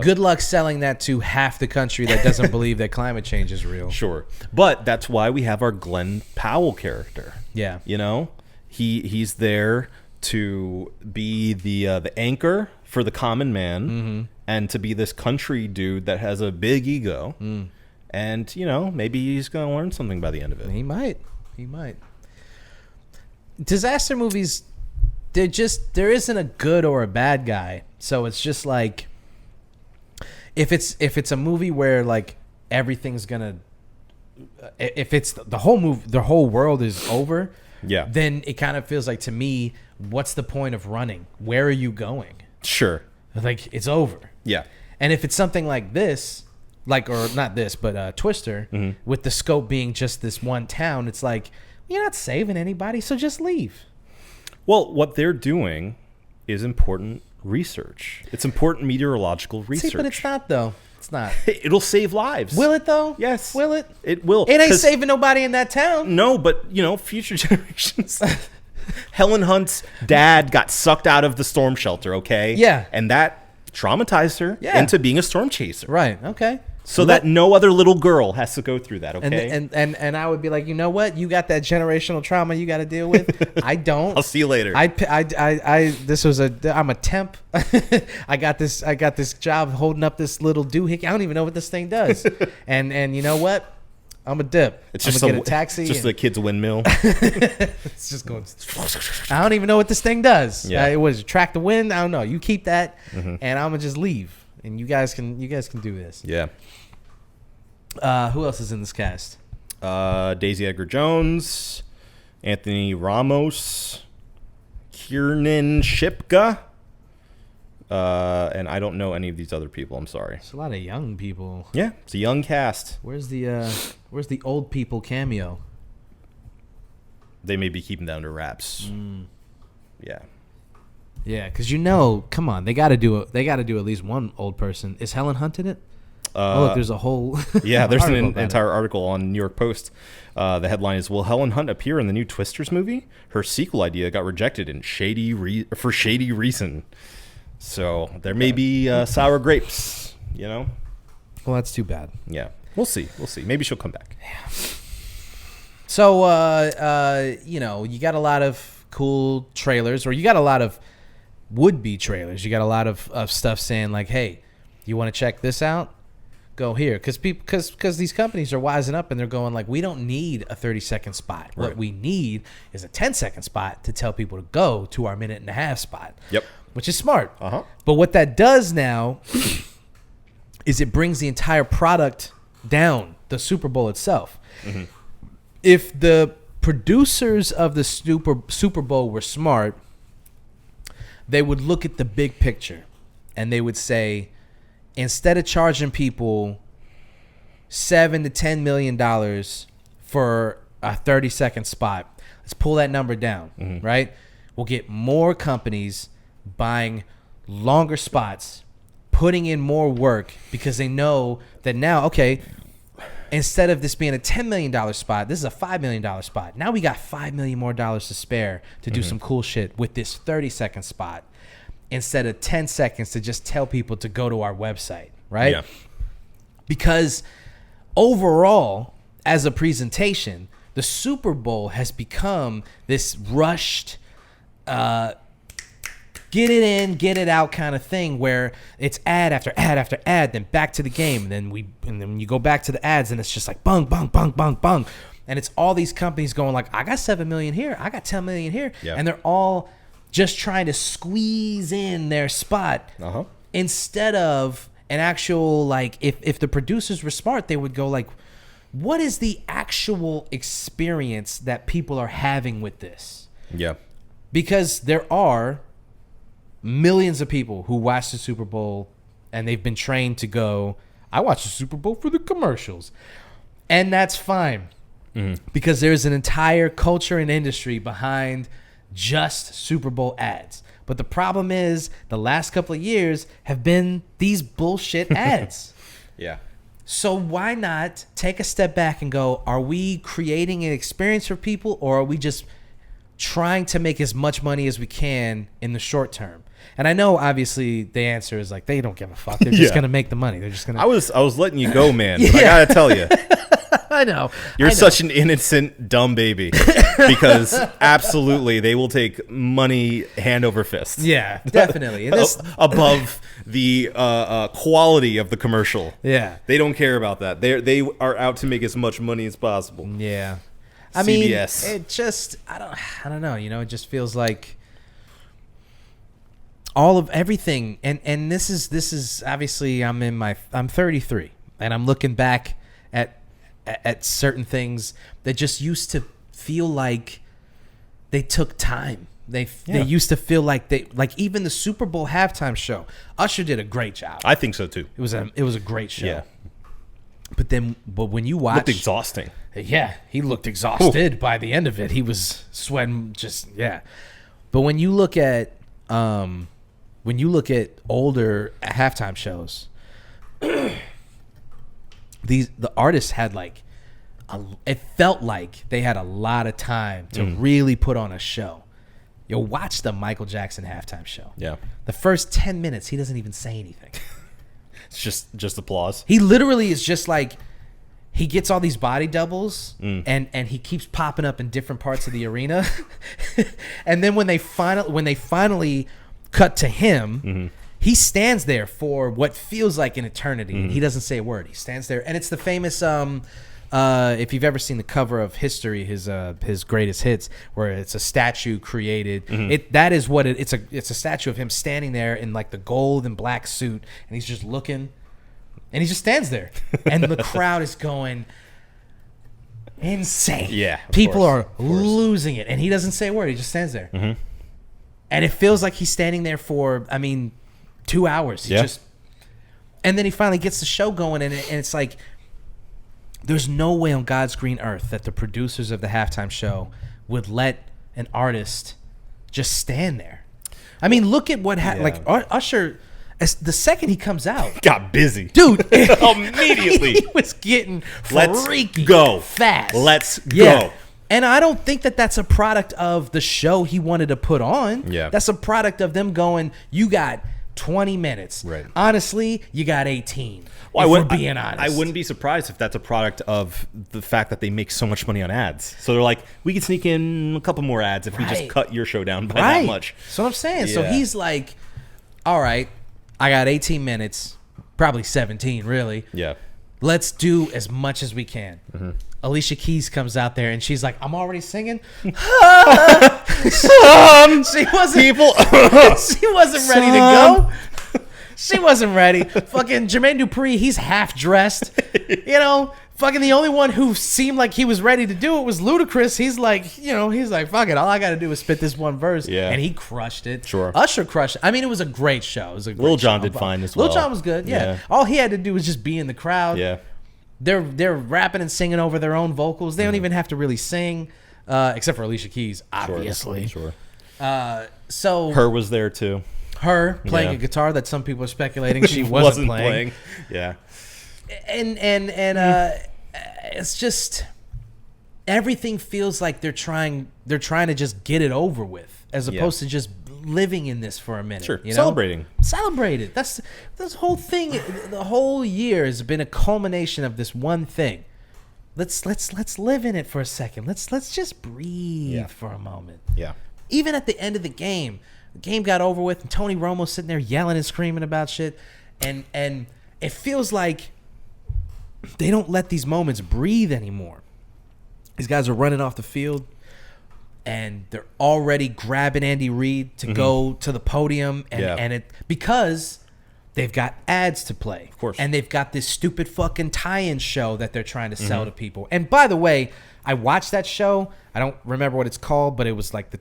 good luck selling that to half the country that doesn't believe that climate change is real. Sure, but that's why we have our Glenn Powell character. Yeah, he's there to be the anchor for the common man, and to be this country dude that has a big ego, and maybe he's gonna learn something by the end of it. He might. Disaster movies, there isn't a good or a bad guy, so it's just like if it's a movie where like everything's gonna, if it's the whole movie, the whole world is over. Yeah. Then it kind of feels like, to me, what's the point of running? Where are you going? Sure. Like, it's over. Yeah. And if it's something like this, or not this, but Twister, with the scope being just this one town, it's like, you're not saving anybody, so just leave. Well, what they're doing is important research. It's important meteorological research. See, but it's not, though. It's not. It'll save lives. Will it, though? Yes. Will it? It will. It ain't saving nobody in that town. No, but, future generations. Helen Hunt's dad got sucked out of the storm shelter, okay? Yeah. And that traumatized her into being a storm chaser. Right, okay. So that no other little girl has to go through that, okay? And I would be like, you know what? You got that generational trauma you got to deal with. I don't. I'll see you later. I'm a temp. I got this job holding up this little doohickey. I don't even know what this thing does. and you know what? I'm a dip. It's just get a taxi. It's just the kid's windmill. It's just going. I don't even know what this thing does. Yeah. It was track the wind. I don't know. You keep that, and I'm gonna just leave. And you guys can do this. Yeah. Who else is in this cast? Daisy Edgar Jones, Anthony Ramos, Kiernan Shipka, and I don't know any of these other people. I'm sorry. It's a lot of young people. Yeah, it's a young cast. Where's the old people cameo? They may be keeping down to wraps. Yeah. Yeah, because come on, they got to do at least one old person. Is Helen Hunt in it? Look, there's a whole yeah. There's an article entire article on New York Post. The headline is: Will Helen Hunt appear in the new Twisters movie? Her sequel idea got rejected for shady reason. So there may be sour grapes. Well, that's too bad. Yeah, we'll see. Maybe she'll come back. Yeah. So you got a lot of cool trailers, or you got a lot of would-be trailers. You got a lot of stuff saying like, hey, you want to check this out? Go here. Because these companies are wising up and they're going like, we don't need a 30-second spot. Right. What we need is a 10-second spot to tell people to go to our minute-and-a-half spot. Yep. Which is smart. Uh-huh. But what that does now is it brings the entire product down, the Super Bowl itself. Mm-hmm. If the producers of the Super Bowl were smart, they would look at the big picture and they would say, instead of charging people $7 to $10 million for a 30-second spot, let's pull that number down, right? We'll get more companies buying longer spots, putting in more work because they know that now, okay, instead of this being a $10 million spot, this is a $5 million spot. Now we got $5 million more to spare to do some cool shit with this 30-second spot instead of 10 seconds to just tell people to go to our website, right? Yeah. Because overall, as a presentation, the Super Bowl has become this rushed, get it in, get it out kind of thing where it's ad after ad after ad, then back to the game, and then you go back to the ads, and it's just like bung, bung, bung, bung, bung. And it's all these companies going like, I got 7 million here, I got 10 million here. Yeah. And they're all just trying to squeeze in their spot instead of an actual, like, if the producers were smart, they would go like, what is the actual experience that people are having with this? Yeah. Because there are millions of people who watch the Super Bowl and they've been trained to go, I watch the Super Bowl for the commercials. And that's fine. Because there's an entire culture and industry behind just Super Bowl ads. But the problem is the last couple of years have been these bullshit ads. Yeah. So why not take a step back and go, are we creating an experience for people, or are we just trying to make as much money as we can in the short term? And I know obviously the answer is like, they don't give a fuck. They're just going to make the money. They're just going to. I was letting you go, man. I got to tell you. I know. You're such an innocent, dumb baby. Because absolutely, they will take money hand over fist. Yeah, definitely. And this, above the quality of the commercial. Yeah. They don't care about that. They are out to make as much money as possible. Yeah. I mean, CBS. it just, I don't know. You know, it just feels like all of everything. And this is obviously, I'm 33 and I'm looking back at certain things that just used to feel like they took time. They used to feel like even the Super Bowl halftime show, Usher did a great job. I think so too. It was a great show. Yeah. But when you watch, looked exhausting. Yeah, he looked exhausted by the end of it. He was sweating, But when you look at older halftime shows, the artists had like it felt like they had a lot of time to really put on a show. You'll watch the Michael Jackson halftime show. Yeah. The first 10 minutes, he doesn't even say anything. It's just applause. He literally is just like, he gets all these body doubles and he keeps popping up in different parts of the arena. And then when they finally cut to him, he stands there for what feels like an eternity. And he doesn't say a word. He stands there. And it's the famous, if you've ever seen the cover of History, his greatest hits, where it's a statue created. It's a statue of him standing there in like the gold and black suit, and he's just looking, and he just stands there, and the crowd is going insane. Yeah, people are losing it, and he doesn't say a word. He just stands there, and it feels like he's standing there for 2 hours. And then he finally gets the show going, and it's like, there's no way on God's green earth that the producers of the halftime show would let an artist just stand there. I mean, look at what happened. Like Usher, the second he comes out, got busy, dude. Immediately, he was getting freaky. Go fast. Let's go. And I don't think that that's a product of the show he wanted to put on. Yeah, that's a product of them going, you got 20 minutes. Right. Honestly, you got 18. Well, we're being honest. I wouldn't be surprised if that's a product of the fact that they make so much money on ads. So they're like, we could sneak in a couple more ads if we just cut your show down by that much. That's what I'm saying. Yeah. So he's like, all right, I got 18 minutes, probably 17, really. Yeah. Let's do as much as we can. Alicia Keys comes out there and she's like, I'm already singing. She wasn't ready to go. She wasn't ready. Fucking Jermaine Dupri, he's half dressed. Fucking the only one who seemed like he was ready to do it was Ludacris. He's like, fuck it. All I got to do is spit this one verse. Yeah. And he crushed it. Sure. Usher crushed it. I mean, it was a great show. It was a great Lil Jon show. did fine as well. Lil Jon was good. Yeah. All he had to do was just be in the crowd. Yeah. They're rapping and singing over their own vocals. They don't even have to really sing, except for Alicia Keys, obviously. Sure. So Her was there too. Her playing a guitar that some people are speculating she wasn't playing. Yeah. And it's just, everything feels like they're trying to just get it over with, as opposed to just living in this for a minute. Sure. Celebrate it. That's this whole thing. The whole year has been a culmination of this one thing. Let's live in it for a second. Let's just breathe for a moment. Yeah. Even at the end of the game got over with, and Tony Romo's sitting there yelling and screaming about shit, and it feels like they don't let these moments breathe anymore. These guys are running off the field, and they're already grabbing Andy Reid to go to the podium, and it because they've got ads to play, of course, and they've got this stupid fucking tie-in show that they're trying to sell to people. And by the way, I watched that show. I don't remember what it's called, but it was like the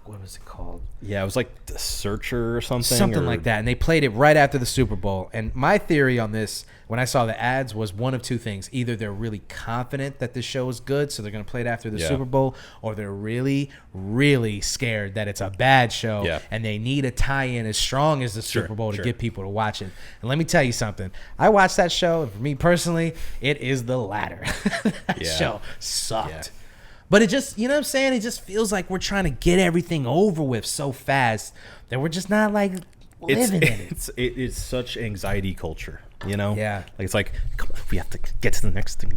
what was it called? Yeah, it was like The Searcher or something. Something like that. And they played it right after the Super Bowl. And my theory on this, when I saw the ads, was one of two things. Either they're really confident that this show is good, so they're going to play it after the Super Bowl, or they're really, really scared that it's a bad show, and they need a tie-in as strong as the Super Bowl to get people to watch it. And let me tell you something. I watched that show, and for me personally, it is the latter. That show sucked. Yeah. But it just, you know what I'm saying? It just feels like we're trying to get everything over with so fast that we're just not like living in it. It's such anxiety culture, Yeah. Like it's like, come on, we have to get to the next thing.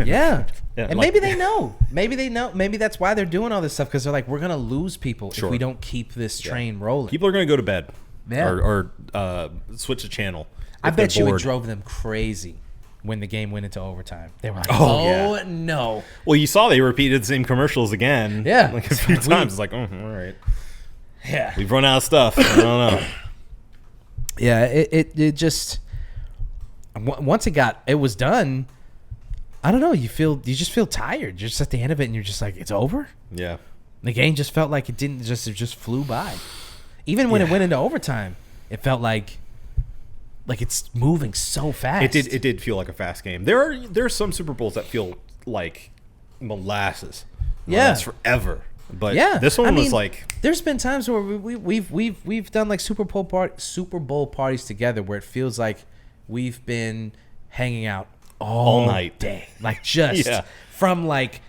Yeah. And maybe they know. Maybe they know. Maybe that's why they're doing all this stuff, because they're like, we're going to lose people if we don't keep this train rolling. People are going to go to bed or switch the channel. I bet you it drove them crazy when the game went into overtime. They were like, no. Well, you saw they repeated the same commercials again. Yeah. Like a few times. It's like, all right. Yeah. We've run out of stuff. I don't know. Yeah, it just, once it was done, I don't know, you just feel tired. You're just at the end of it and you're just like, it's over? Yeah. The game just felt like it just flew by. Even when it went into overtime, it felt like it's moving so fast. It did feel like a fast game. There are some Super Bowls that feel like molasses. Yeah, it's forever. But Yeah, this one I was mean, like, there's been times where we've done like Super Bowl parties together where it feels like we've been hanging out all night. day, like just Yeah. from like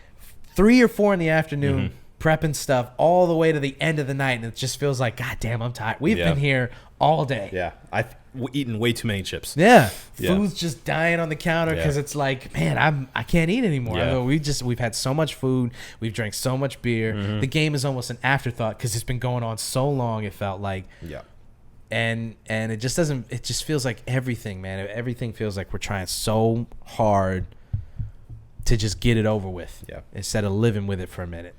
3 or 4 in the afternoon, prepping stuff all the way to the end of the night, and it just feels like, God damn, I'm tired. We've been here all day. yeah, I've eaten way too many chips. Yeah, Yeah. food's just dying on the counter because it's like, man, I can't eat anymore. Yeah. I mean, we've had so much food, we've drank so much beer. The game is almost an afterthought because it's been going on so long. It felt like, Yeah. and it just doesn't. It just feels like everything, man. Everything feels like we're trying so hard to just get it over with. Yeah. Instead of living with it for a minute.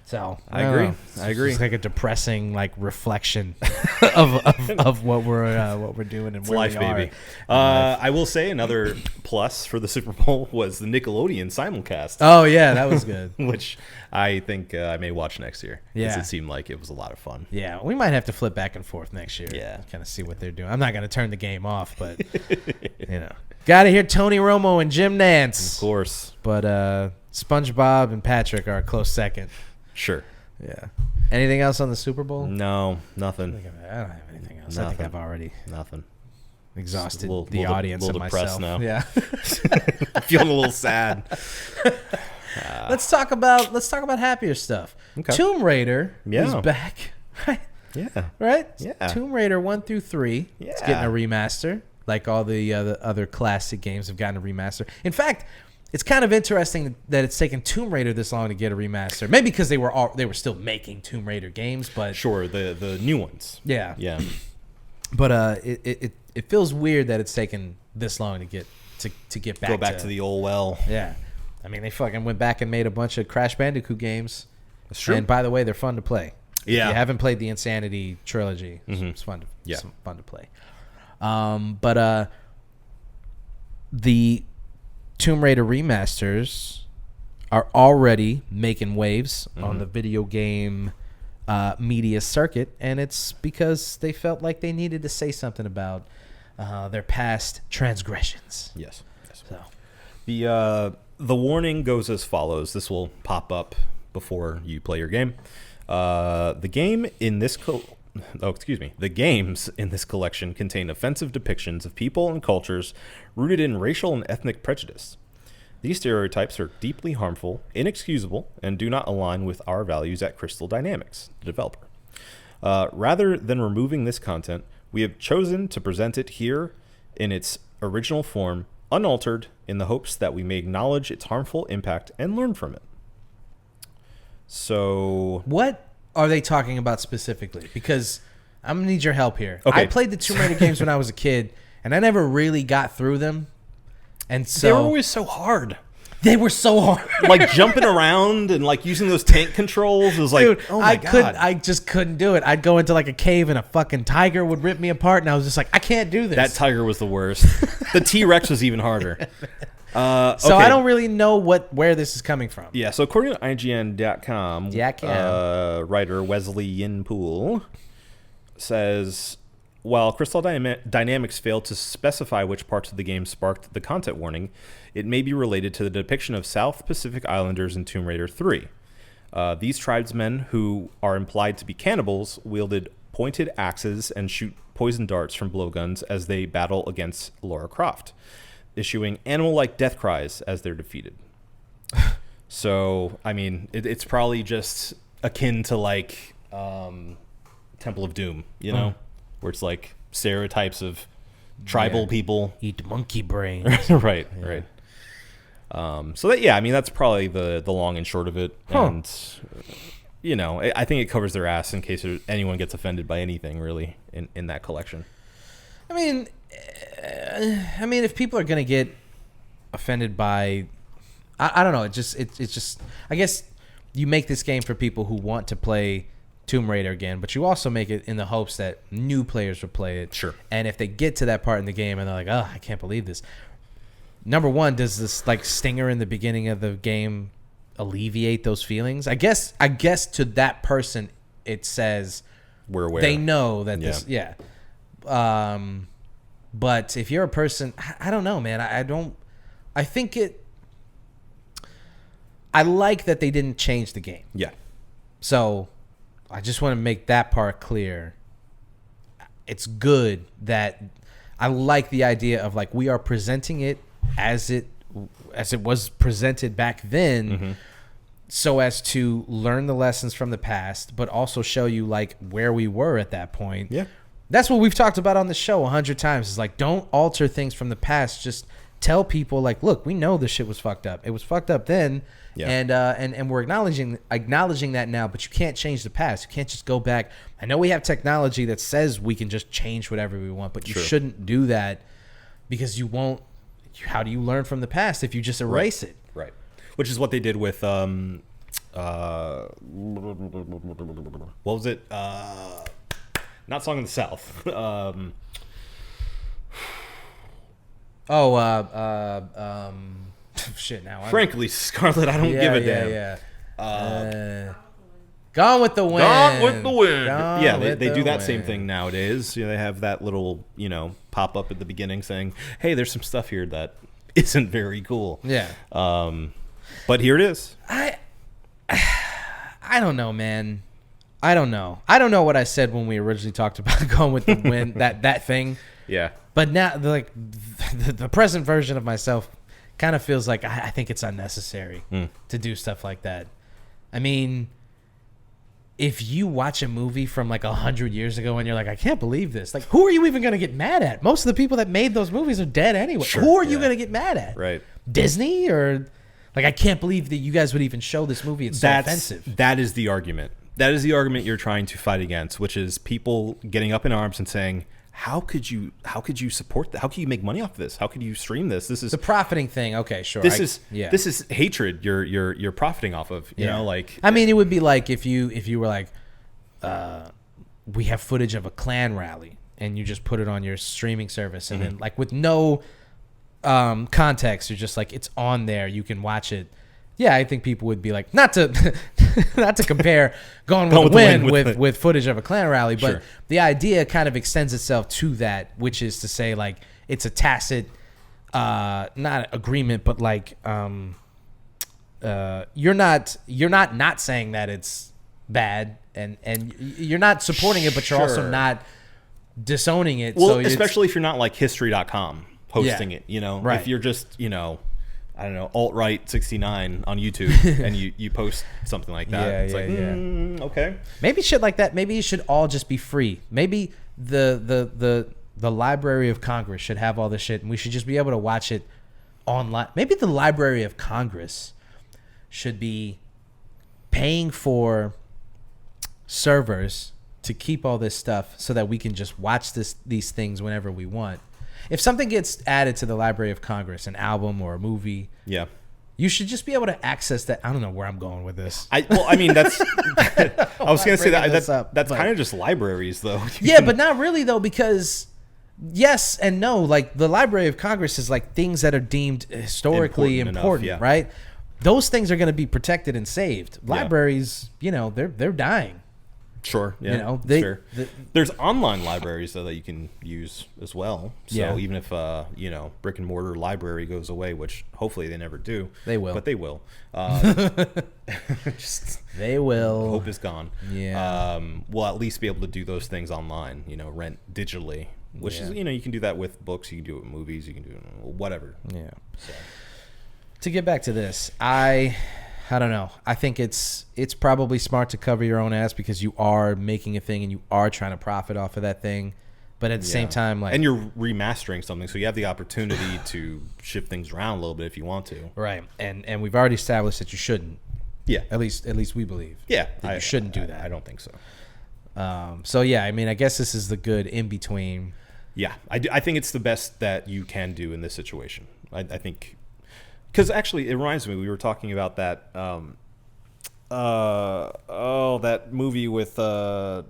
So I don't agree. know. I agree. It's like a depressing like reflection of what we're doing and It's where life, we are. baby. I will say another plus for the Super Bowl was the Nickelodeon simulcast, Oh yeah, that was good. which I think I may watch next year. 'Cause Yeah. it seemed like it was a lot of fun. Yeah, we might have to flip back and forth next year. Yeah. Kind of see what they're doing. I'm not going to turn the game off, but got to hear Tony Romo and Jim Of Nance. course. But SpongeBob and Patrick are a close second. Sure. Yeah. Anything else on the Super Bowl? No, nothing. I don't have anything else. I Nothing. think I've already Nothing. exhausted Little- the little- audience little and depressed myself. now. Yeah. I'm feeling a little sad. Let's talk about happier stuff. Okay. Tomb Raider is Yeah. back. Right? Yeah. Right? Yeah. Tomb Raider 1 through 3. It's Yeah. getting a remaster. Like all the other classic games have gotten a remaster. In fact, it's kind of interesting that it's taken Tomb Raider this long to get a remaster. Maybe because they were still making Tomb Raider games, but Sure, the new ones. yeah. Yeah. But it feels weird that it's taken this long to get back. Go back to the old well. yeah. I mean, they fucking went back and made a bunch of Crash Bandicoot games. That's true. And by the way, they're fun to play. Yeah. If you haven't played the Insanity trilogy, it's fun to play. But the Tomb Raider remasters are already making waves on the video game media circuit, and it's because they felt like they needed to say something about their past transgressions. Yes. So The warning goes as follows. This will pop up before you play your game. The games in this collection contain offensive depictions of people and cultures rooted in racial and ethnic prejudice. These stereotypes are deeply harmful, inexcusable, and do not align with our values at Crystal Dynamics, the developer. Rather than removing this content, we have chosen to present it here in its original form, unaltered, in the hopes that we may acknowledge its harmful impact and learn from it. So, what are they talking about specifically? Because I'm going to need your help here. Okay. I played the Tomb Raider games when I was a kid, and I never really got through them. And so they were always so hard. They were so hard. Like jumping around and like using those tank controls was like, Dude, oh my God. I just couldn't do it. I'd go into like a cave and a fucking tiger would rip me apart, and I was just like, I can't do this. That tiger was the worst. The T-Rex was even harder. So okay. I don't really know where this is coming from. Yeah, so according to IGN.com, Yeah, writer Wesley Yin-Poole says, while Crystal Dynamics failed to specify which parts of the game sparked the content warning, it may be related to the depiction of South Pacific Islanders in Tomb Raider 3. These tribesmen, who are implied to be cannibals, wielded pointed axes and shoot poison darts from blowguns as they battle against Lara Croft, issuing animal-like death cries as they're defeated. So, I mean, it's probably just akin to like Temple of Doom, you know, where it's like stereotypes of tribal people. Eat monkey brains. right. So that, yeah, I mean, that's probably the long and short of it. And, you know, I think it covers their ass in case anyone gets offended by anything really in that collection. I mean, if people are gonna get offended by, I don't know. It's just. I guess you make this game for people who want to play Tomb Raider again, but you also make it in the hopes that new players will play it. Sure. And if they get to that part in the game and they're like, oh, I can't believe this. Number one, does this like stinger in the beginning of the game alleviate those feelings? I guess to that person, it says We're aware. they know that this. Yeah. But if you're a person, I don't know, man. I like that they didn't change the game. Yeah. So I just want to make that part clear. It's good that I like the idea of like we are presenting it as it was presented back then, so as to learn the lessons from the past, but also show you like where we were at that point. Yeah. That's what we've talked about on the show 100 times. Is like, don't alter things from the past. Just tell people like, look, we know this shit was fucked up. It was fucked up then. Yeah. And we're acknowledging that now, but you can't change the past. You can't just go back. I know we have technology that says we can just change whatever we want, but you shouldn't do that because you won't. How do you learn from the past if you just erase it? Right. Which is what they did with what was it? Not Song of the South. Shit. Now, frankly, Scarlett, I don't give a damn. Gone with the Wind. Gone with the Wind. Gone they do that same thing nowadays. They have that little pop up at the beginning saying, "Hey, there's some stuff here that isn't very cool." Yeah. But here it is. I don't know, man. I don't know what I said when we originally talked about Gone with the Wind. that thing. Yeah. But now, like the present version of myself kind of feels like I think it's unnecessary to do stuff like that. I mean, if you watch a movie from like 100 years ago and you're like, I can't believe this. Like, who are you even going to get mad at? Most of the people that made those movies are dead anyway. Sure, who are you going to get mad at? Right. Disney or like, I can't believe that you guys would even show this movie. It's so offensive. That is the argument. That is the argument you're trying to fight against, which is people getting up in arms and saying, how could you support that? How can you make money off of this? How could you stream this? This is the profiting thing. Okay, sure. This is hatred you're profiting off of. You know, like I mean, it would be like if you were like, we have footage of a Klan rally and you just put it on your streaming service and then like with no context, you're just like it's on there. You can watch it. Yeah, I think people would be like, not to compare Gone with the Wind with footage of a Klan rally, but the idea kind of extends itself to that, which is to say like it's a tacit, not agreement, but like you're not saying that it's bad and you're not supporting it, but you're also not disowning it. Well, so especially if you're not like history.com hosting it, right. If you're just, I don't know, alt-right 69 on YouTube and you post something like that. Okay. Maybe shit like that. Maybe it should all just be free. Maybe the Library of Congress should have all this shit and we should just be able to watch it online. Maybe the Library of Congress should be paying for servers to keep all this stuff so that we can just watch these things whenever we want. If something gets added to the Library of Congress, an album or a movie, you should just be able to access that. I don't know where I'm going with this. I mean, that's. I was going to say that's kind of just libraries, though. Yeah, but not really though, because yes and no. Like the Library of Congress is like things that are deemed historically important enough, right? Those things are going to be protected and saved. Libraries, they're dying. Sure. Yeah. There's online libraries though that you can use as well. So even if brick and mortar library goes away, which hopefully they never do, they will. But they will. They will. Hope is gone. Yeah. We'll at least be able to do those things online. Rent digitally, which is you can do that with books. You can do it with movies. You can do it whatever. Yeah. So. To get back to this, I don't know. I think it's probably smart to cover your own ass because you are making a thing and you are trying to profit off of that thing. But at the same time, like, and you're remastering something, so you have the opportunity to shift things around a little bit if you want to. Right. And we've already established that you shouldn't. Yeah. At least we believe. Yeah. That you shouldn't do that. I don't think so. So yeah, I mean, I guess this is the good in between. Yeah. I think it's the best that you can do in this situation. I think. Because actually, it reminds me, we were talking about that that movie with the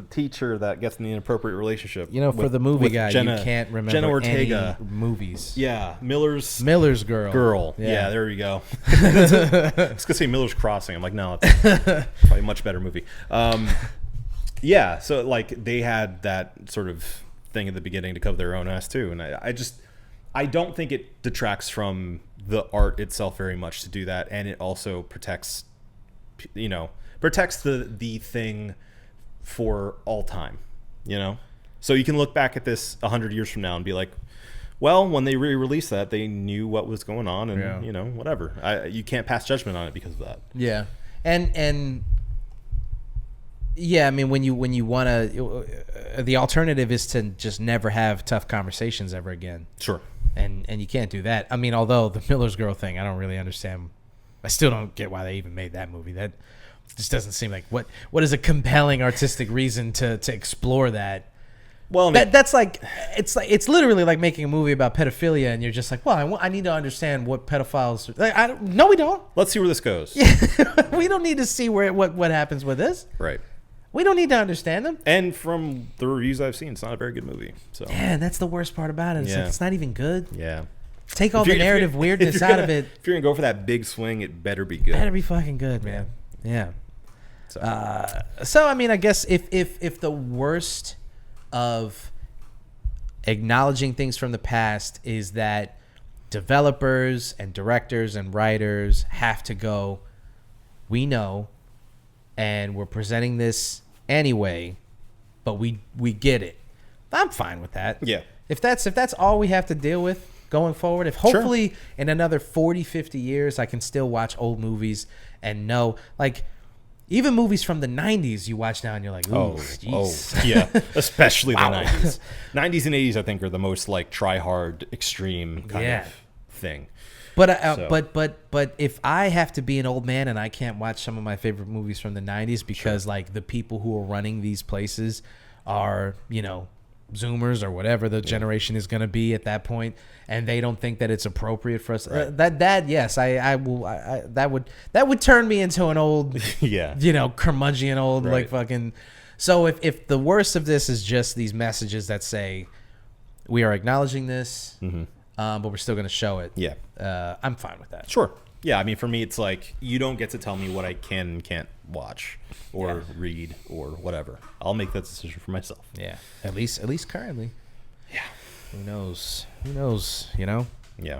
teacher that gets in the inappropriate relationship. For the movie guy, Jenna, you can't remember Jenna Ortega any movies. Yeah, Miller's Girl. Yeah, there we go. I was going to say Miller's Crossing. I'm like, no, it's probably a much better movie. Yeah, so like they had that sort of thing at the beginning to cover their own ass too, and I don't think it detracts from the art itself very much to do that, and it also protects protects the thing for all time, So you can look back at this 100 years from now and be like, well, when they re-released that, they knew what was going on, and whatever. You can't pass judgment on it because of that. Yeah, and yeah, I mean, when you want to, the alternative is to just never have tough conversations ever again. Sure. And you can't do that. I mean, although the Miller's Girl thing, I don't really understand. I still don't get why they even made that movie. That just doesn't seem like what is a compelling artistic reason to explore that. Well, that's like it's literally like making a movie about pedophilia, and you're just like, well, I need to understand what pedophiles. Like, no, we don't. Let's see where this goes. Yeah. We don't need to see what happens with this. Right. We don't need to understand them. And from the reviews I've seen, it's not a very good movie. So yeah, that's the worst part about it. It's like it's not even good. Yeah. Take all the narrative weirdness out of it. If you're gonna go for that big swing, it better be good. Better be fucking good, man. Yeah. So I mean, I guess if the worst of acknowledging things from the past is that developers and directors and writers have to go, we know, and we're presenting this anyway, but we get it. I'm fine with that. Yeah. If that's all we have to deal with going forward, if hopefully in another 40, 50 years I can still watch old movies and know, like, even movies from the 90s you watch now and you're like, yeah, especially the 90s. 90s and 80s I think are the most like try hard extreme kind of thing. But if I have to be an old man and I can't watch some of my favorite movies from the 90s because like the people who are running these places are, Zoomers or whatever the generation is going to be at that point, and they don't think that it's appropriate for us. Yes, I will. That would turn me into an old, curmudgeon old like fucking. So if the worst of this is just these messages that say we are acknowledging this, but we're still going to show it. Yeah, I'm fine with that. Sure. Yeah, I mean, for me, it's like you don't get to tell me what I can and can't watch or read or whatever. I'll make that decision for myself. Yeah, at least currently. Yeah. Who knows? Yeah.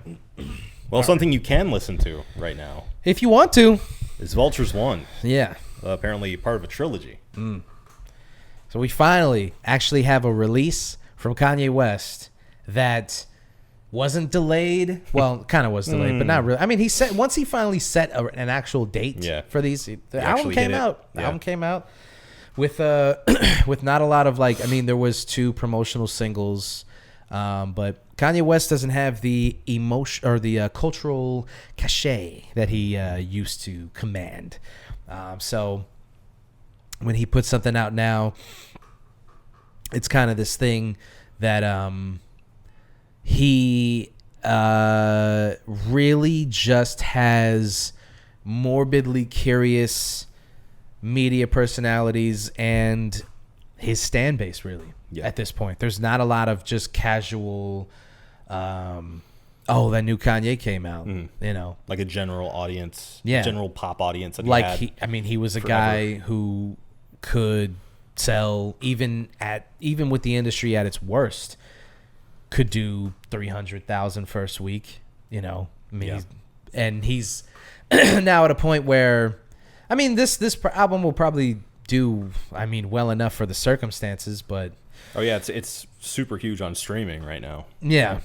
Well, something you can listen to right now, if you want to, is Vultures 1. Yeah. Apparently part of a trilogy. So we finally actually have a release from Kanye West that wasn't delayed. Well, kind of was delayed, but not really. I mean, once he finally set an actual date for these. The album came out. The album came out with with not a lot of like. I mean, there was 2 promotional singles, but Kanye West doesn't have the emotion or the cultural cachet that he used to command. So when he puts something out now, it's kind of this thing that he really just has morbidly curious media personalities and his stan base, really. At this point, there's not a lot of just casual that new Kanye came out, like a general audience, general pop audience that he was a guy who could sell even with the industry at its worst, could do 300,000 first week, and he's now at a point where, I mean, this album will probably do, well enough for the circumstances, but it's super huge on streaming right now. Yeah.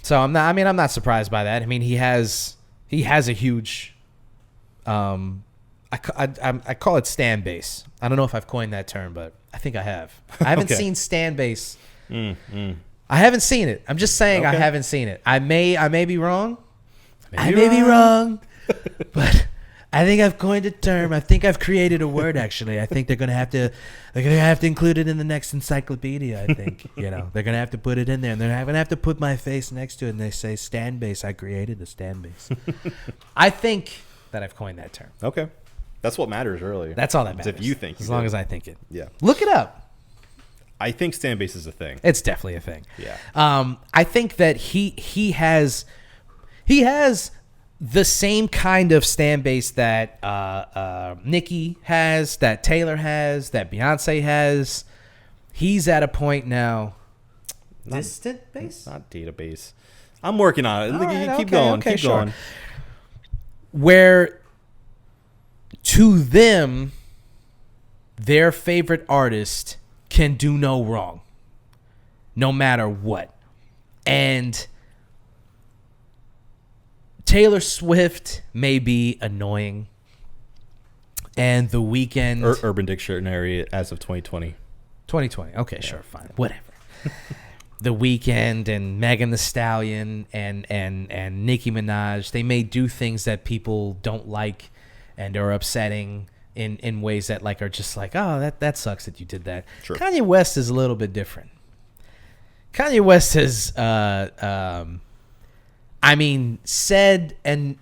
So I'm not surprised by that. I mean, he has a huge, I call it stan base. I don't know if I've coined that term, but I think I have. I haven't seen stan base. I haven't seen it. I'm just saying I haven't seen it. I may be wrong. I may be wrong, but I think I've coined a term. I think I've created a word. Actually, I think they're gonna have to include it in the next encyclopedia. I think they're gonna have to put it in there, and they're gonna have to put my face next to it, and they say stan base. I created a stan base. I think that I've coined that term. Okay, that's what matters, really. That's all that matters. If you think, as long as I think it. Yeah. Look it up. I think stan base is a thing. It's definitely a thing. Yeah. I think that he has the same kind of stan base that Nicki has, that Taylor has, that Beyonce has. He's at a point now. Distant base? Not database. I'm working on it. All right, keep going. Okay, keep sure. going. Where to them, their favorite artist can do no wrong, no matter what. And Taylor Swift may be annoying, and The Weeknd... Urban Dictionary as of 2020. 2020. Okay, sure, fine. Whatever. The Weeknd and Megan Thee Stallion and Nicki Minaj, they may do things that people don't like and are upsetting in ways that like are just like, oh, that sucks that you did that. Sure. Kanye West is a little bit different. Kanye West has, said, and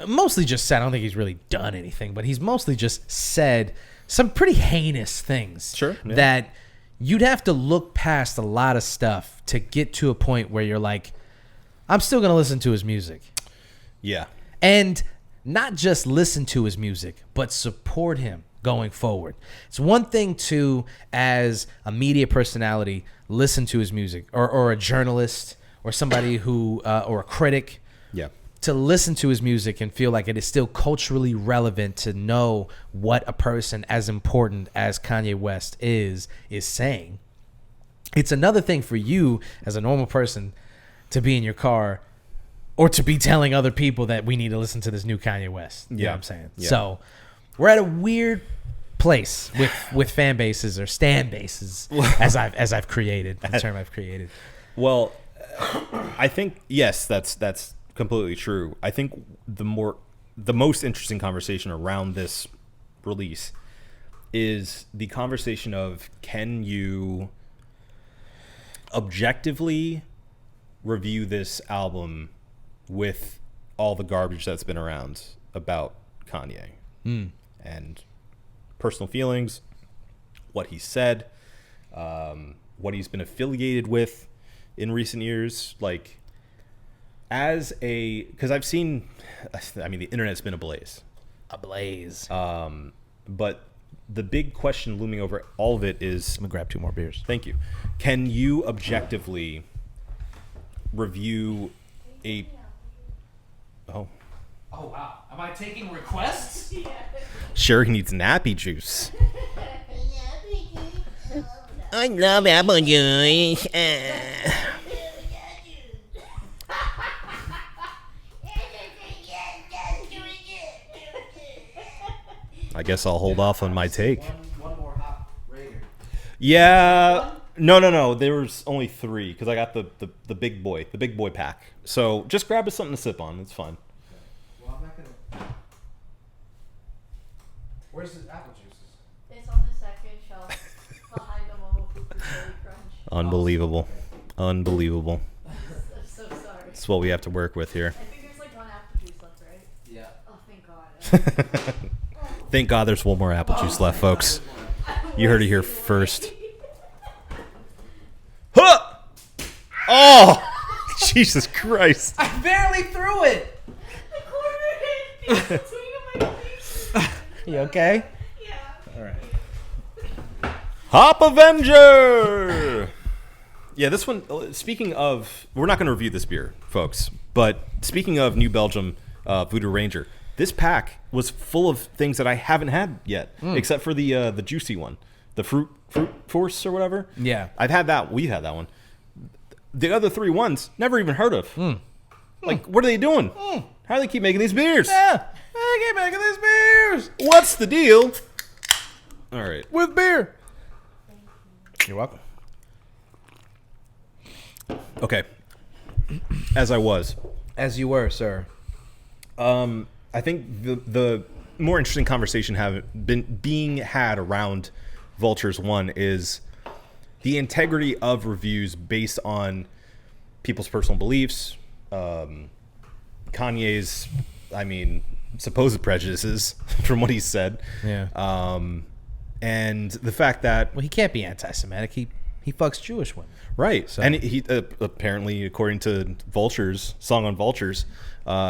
mostly just said, I don't think he's really done anything, but he's mostly just said some pretty heinous things. Sure. Yeah. That you'd have to look past a lot of stuff to get to a point where you're like, I'm still going to listen to his music. Yeah. And not just listen to his music, but support him going forward. It's one thing to, as a media personality, listen to his music, or a journalist, or somebody who, or a critic, Yeah. to listen to his music and feel like it is still culturally relevant to know what a person as important as Kanye West is saying. It's another thing for you as a normal person to be in your car or to be telling other people that we need to listen to this new Kanye West. You know what I'm saying? Yeah. So we're at a weird place with fan bases or stan bases as I've created, the term I've created. Well, I think, yes, that's completely true. I think the most interesting conversation around this release is the conversation of, can you objectively review this album with all the garbage that's been around about Kanye and personal feelings, what he said, what he's been affiliated with in recent years, like, as a, because I've seen, I mean, the internet's been ablaze. But the big question looming over all of it is, I'm gonna grab 2 more beers. thank you, can you objectively review a, oh wow, am I taking requests? Sherry needs nappy juice. I love apple juice. I guess I'll hold off on my take. One more hot Raider. Yeah. No. There was only 3 because I got the big boy pack. So just grab us something to sip on. It's fine. Well, I'm not gonna. Where's the apple juices? It's on the second shelf behind the Momo Fuku Cherry Crunch. Unbelievable. I'm so sorry. That's what we have to work with here. I think there's like 1 apple juice left, right? Yeah. Oh, thank God. Thank God there's 1 more apple juice left, folks. You heard it here first. Huh! Oh! Jesus Christ. I barely threw it. The corner hit between my face. You okay? Yeah. All right. Hop Avenger! Yeah, this one, speaking of, we're not going to review this beer, folks, but speaking of New Belgium Voodoo Ranger, this pack was full of things that I haven't had yet, except for the juicy one, the fruit force or whatever. Yeah. I've had that. We've had that one. The other 3 ones, never even heard of. Like, what are they doing? How do they keep making these beers? Yeah. I keep making these beers What's the deal? All right. with beer. You're welcome. Okay. As I was. As you were, sir. I think the more interesting conversation being had around Vultures 1 is the integrity of reviews based on people's personal beliefs, Kanye's, supposed prejudices from what he said. Yeah. And the fact that, Well, he can't be anti-Semitic. He fucks Jewish women. right, So- and he apparently, according to Vultures, Song on Vultures,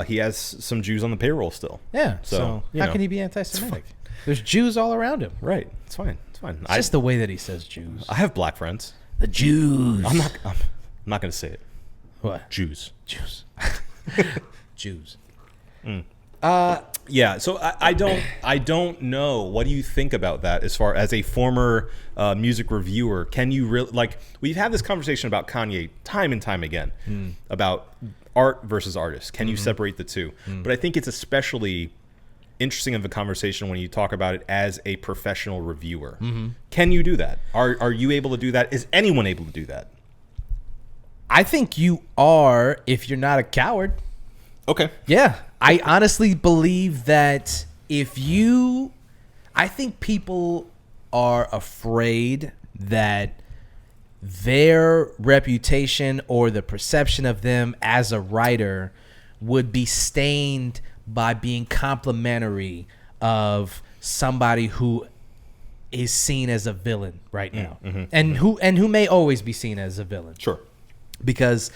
he has some Jews on the payroll still. Yeah. So, So, you how know. can he be anti-Semitic? There's Jews all around him. Right, it's fine. It's just the way that he says Jews. I have black friends. The Jews. I'm not going to say it. What? Jews. Jews. Jews. Yeah, so I don't know. What do you think about that? As far as a former music reviewer, can you really like? We've had this conversation about Kanye time and time again about art versus artist. Can you separate the two? But I think it's especially interesting of a conversation when you talk about it as a professional reviewer. Can you do that? Are you able to do that? Is anyone able to do that? I think you are if you're not a coward. Okay. Yeah. I honestly believe that I think people are afraid that their reputation or the perception of them as a writer would be stained by being complimentary of somebody who is seen as a villain right now, and who may always be seen as a villain. Sure. Because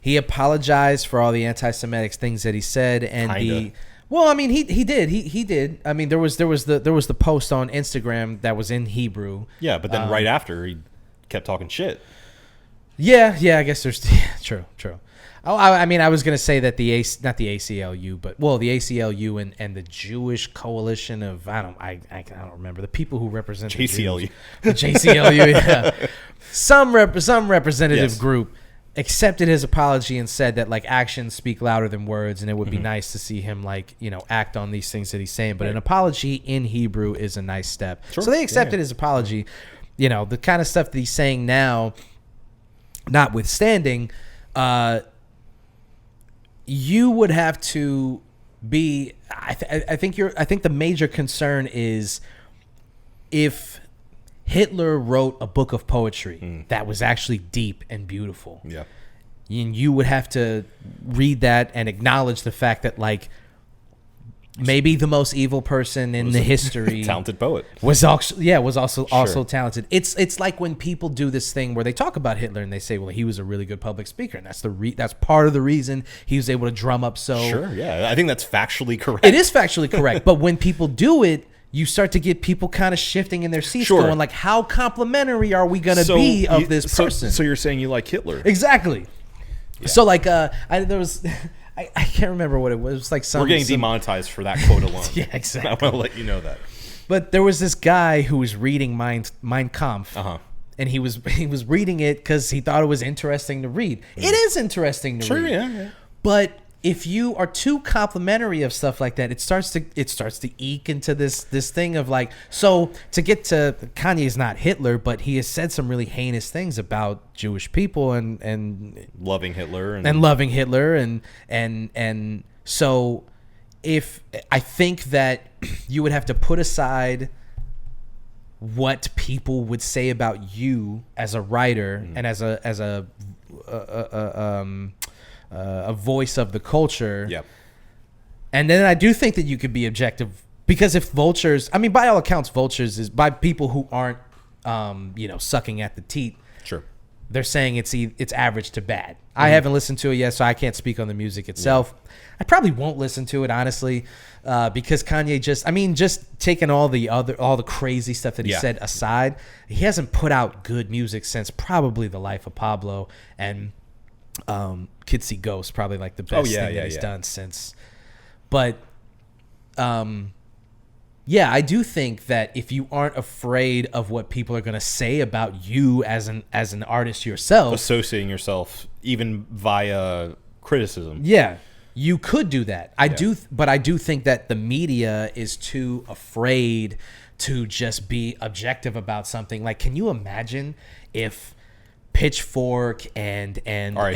he apologized for all the anti-Semitic things that he said, and well, I mean, he did. I mean, there was the post on Instagram that was in Hebrew. Yeah, but then right after he kept talking shit. Yeah, I guess there's true. Oh, I mean, I was gonna say that not the ACLU, but the ACLU and the Jewish Coalition of I don't remember the people who represent JCLU, the JCLU, yeah. some representative group accepted his apology and said that like actions speak louder than words, and it would be nice to see him like act on these things that he's saying. But an apology in Hebrew is a nice step. Sure. So they accepted his apology. The kind of stuff that he's saying now, notwithstanding, you would have to be. I think the major concern is if Hitler wrote a book of poetry that was actually deep and beautiful. Yeah. And you would have to read that and acknowledge the fact that like maybe the most evil person in the history talented poet was also talented. It's like when people do this thing where they talk about Hitler and they say, well, he was a really good public speaker, and that's part of the reason he was able to drum up so. Sure, yeah. I think that's factually correct. It is factually correct, but when people do it, you start to get people kind of shifting in their seats, going like, how complimentary are we going to be of this person? So you're saying you like Hitler? Exactly. Yeah. So like, there was, I can't remember what it was. It was like we're getting demonetized for that quote alone. Yeah, exactly. I want to let you know that. But there was this guy who was reading Mein Kampf, and he was reading it because he thought it was interesting to read. It is interesting to read. Sure, yeah. But if you are too complimentary of stuff like that, it starts to eke into this thing of like, so to get to Kanye is not Hitler, but he has said some really heinous things about Jewish people and loving Hitler and so if I think that you would have to put aside what people would say about you as a writer and as a voice of the culture. Yep. And then I do think that you could be objective, because if Vultures, I mean, by all accounts, Vultures is by people who aren't, sucking at the teat. Sure. They're saying it's average to bad. I haven't listened to it yet, so I can't speak on the music itself. Yeah. I probably won't listen to it, honestly, because Kanye just taking all the crazy stuff that he said aside, he hasn't put out good music since probably The Life of Pablo, and Kids See Ghosts, probably like the best thing that he's done since. But I do think that if you aren't afraid of what people are going to say about you as an artist yourself, associating yourself even via criticism, you could do that. But I do think that the media is too afraid to just be objective about something. Like, can you imagine if Pitchfork and all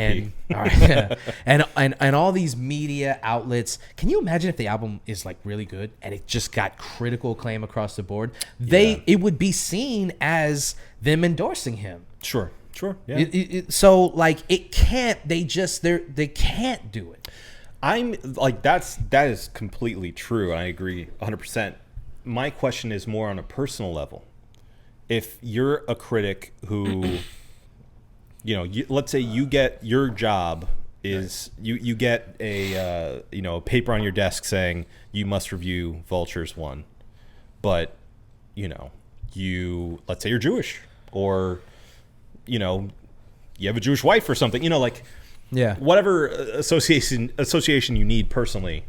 these media outlets, can you imagine if the album is like really good and it just got critical acclaim across the board? It would be seen as them endorsing him. Sure. Yeah. So like it can't. They can't do it. I'm like that is completely true, and I agree 100%. My question is more on a personal level. If you're a critic who let's say you get your job is you get a paper on your desk saying you must review Vultures 1, but let's say you're Jewish, or you have a Jewish wife or something, whatever association you need personally,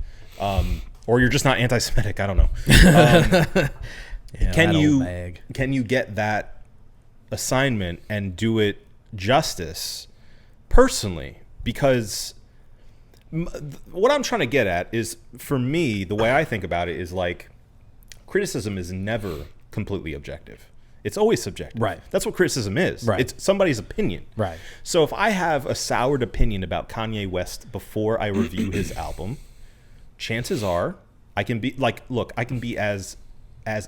or you're just not anti-Semitic. I don't know. Yeah, can that old you bag. can you get that assignment and do it justice personally? Because what I'm trying to get at is, for me, the way I think about it is like, criticism is never completely objective. It's always subjective. Right. That's what criticism is. Right. It's somebody's opinion. Right. So if I have a soured opinion about Kanye West before I review his album, chances are I can be like, look, I can be as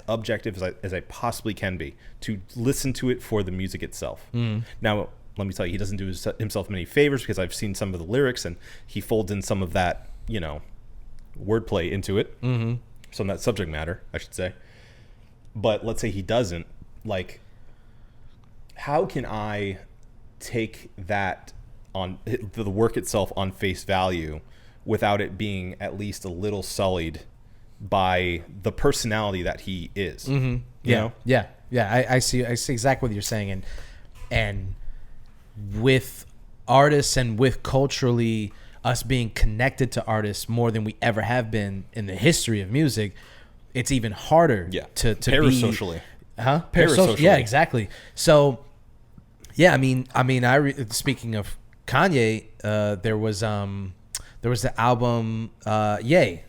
objective as I possibly can be to listen to it for the music itself. Now, let me tell you, he doesn't do himself many favors, because I've seen some of the lyrics and he folds in some of that, wordplay into it. Mm-hmm. Some of that subject matter, I should say. But let's say he doesn't. Like, how can I take that on the work itself on face value without it being at least a little sullied by the personality that he is? Mm-hmm. Yeah. I see exactly what you're saying, and with artists and with culturally us being connected to artists more than we ever have been in the history of music, it's even harder to parasocially. Parasocial. Yeah, exactly. So, yeah, I mean, speaking of Kanye, there was the album Ye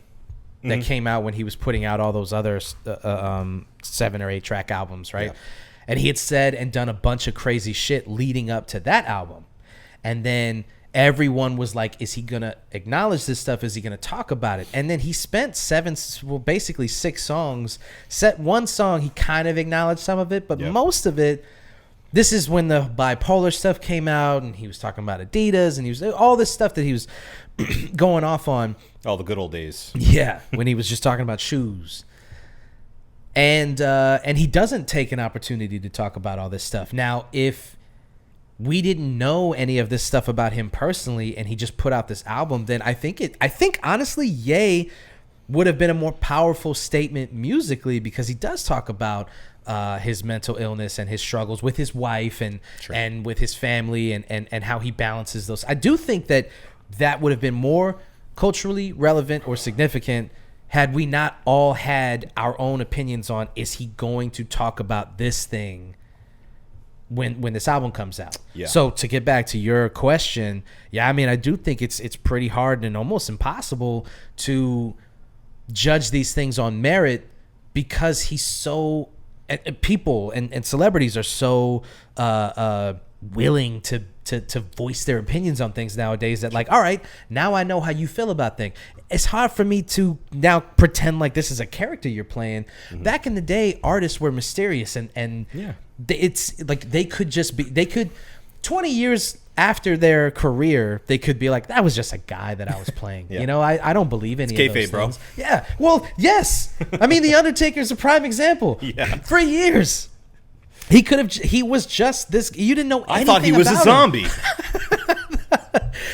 that came out when he was putting out all those other 7 or 8 track albums, right? Yeah. And he had said and done a bunch of crazy shit leading up to that album. And then everyone was like, is he going to acknowledge this stuff? Is he going to talk about it? And then he spent basically 6 songs. Set one song, he kind of acknowledged some of it, but most of it, this is when the bipolar stuff came out, and he was talking about Adidas, and he was all this stuff that he was going off on. All the good old days. Yeah, when he was just talking about shoes. And he doesn't take an opportunity to talk about all this stuff. Now, if we didn't know any of this stuff about him personally, and he just put out this album, then I think honestly, Ye would have been a more powerful statement musically, because he does talk about his mental illness and his struggles with his wife and with his family and how he balances those. I do think that would have been more culturally relevant or significant had we not all had our own opinions on, is he going to talk about this thing when this album comes out. Yeah. So to get back to your question, I mean, I do think it's pretty hard and almost impossible to judge these things on merit, because he's so, and people and celebrities are so willing to voice their opinions on things nowadays, that like, all right, now I know how you feel about things. It's hard for me to now pretend like this is a character you're playing. Mm-hmm. Back in the day, artists were mysterious, and it's like they could 20 years after their career, they could be like, that was just a guy that I was playing. I don't believe any of those things. Bro. Yeah. Well, yes. I mean, The Undertaker's a prime example. Yeah. For years. He was just this. You didn't know anything about him. I thought he was a zombie.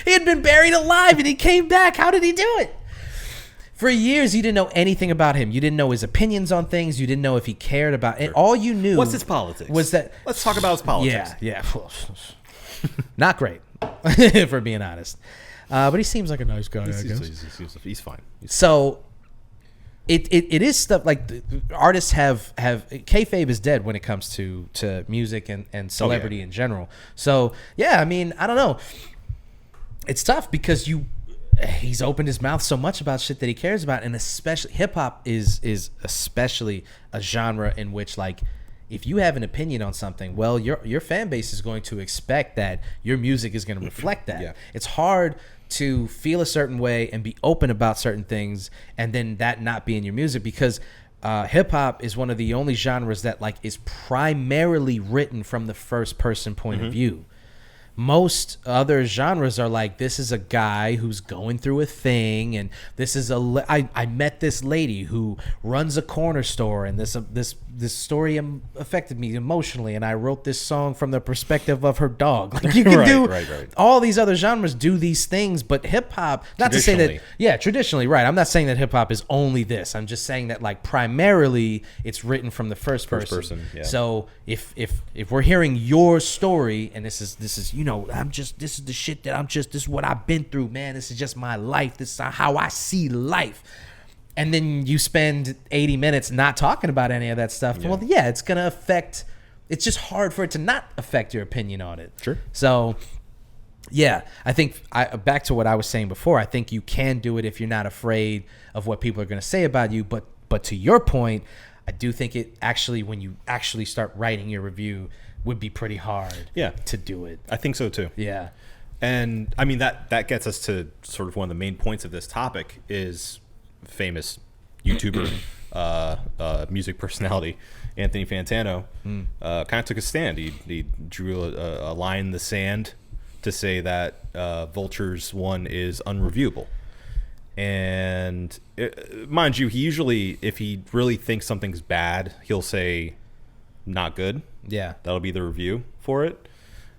He had been buried alive and he came back. How did he do it? For years, you didn't know anything about him. You didn't know his opinions on things. You didn't know if he cared about it. All you knew. What's his politics? Was that? Let's talk about his politics. Yeah. Not great, if we're being honest. But he seems like a nice guy, I guess. He's fine. So it is stuff like artists have kayfabe is dead when it comes to music and celebrity in general. So I mean, I don't know. It's tough because he's opened his mouth so much about shit that he cares about, and especially hip hop is especially a genre in which, like, if you have an opinion on something, well, your fan base is going to expect that your music is going to reflect that. Yeah. It's hard to feel a certain way and be open about certain things, and then that not be in your music, because hip hop is one of the only genres that like is primarily written from the first person point of view. Most other genres are like, this is a guy who's going through a thing, and this is I met this lady who runs a corner store, and this story affected me emotionally, and I wrote this song from the perspective of her dog. Like, you can do all these other genres do these things, but hip hop, not to say that traditionally, right? I'm not saying that hip hop is only this. I'm just saying that like primarily it's written from the first person. Yeah. So if we're hearing your story, and this is this is the shit that this is what I've been through, man. This is just my life. This is how I see life. and then you spend 80 minutes not talking about any of that stuff, Yeah. well, yeah, it's going to affect. It's just hard for it to not affect your opinion on it. Sure. So, yeah, I think back to what I was saying before. I think you can do it if you're not afraid of what people are going to say about you. But to your point, I do think it actually, when you actually start writing your review, would be pretty hard. Yeah. To do it. I think so too. Yeah. And I mean that gets us to sort of one of the main points of this topic is famous YouTuber, music personality Anthony Fantano kind of took a stand. He drew a line in the sand to say that Vultures 1 is unreviewable. And mind you, he usually, if he really thinks something's bad, he'll say not good. Yeah. That'll be the review for it.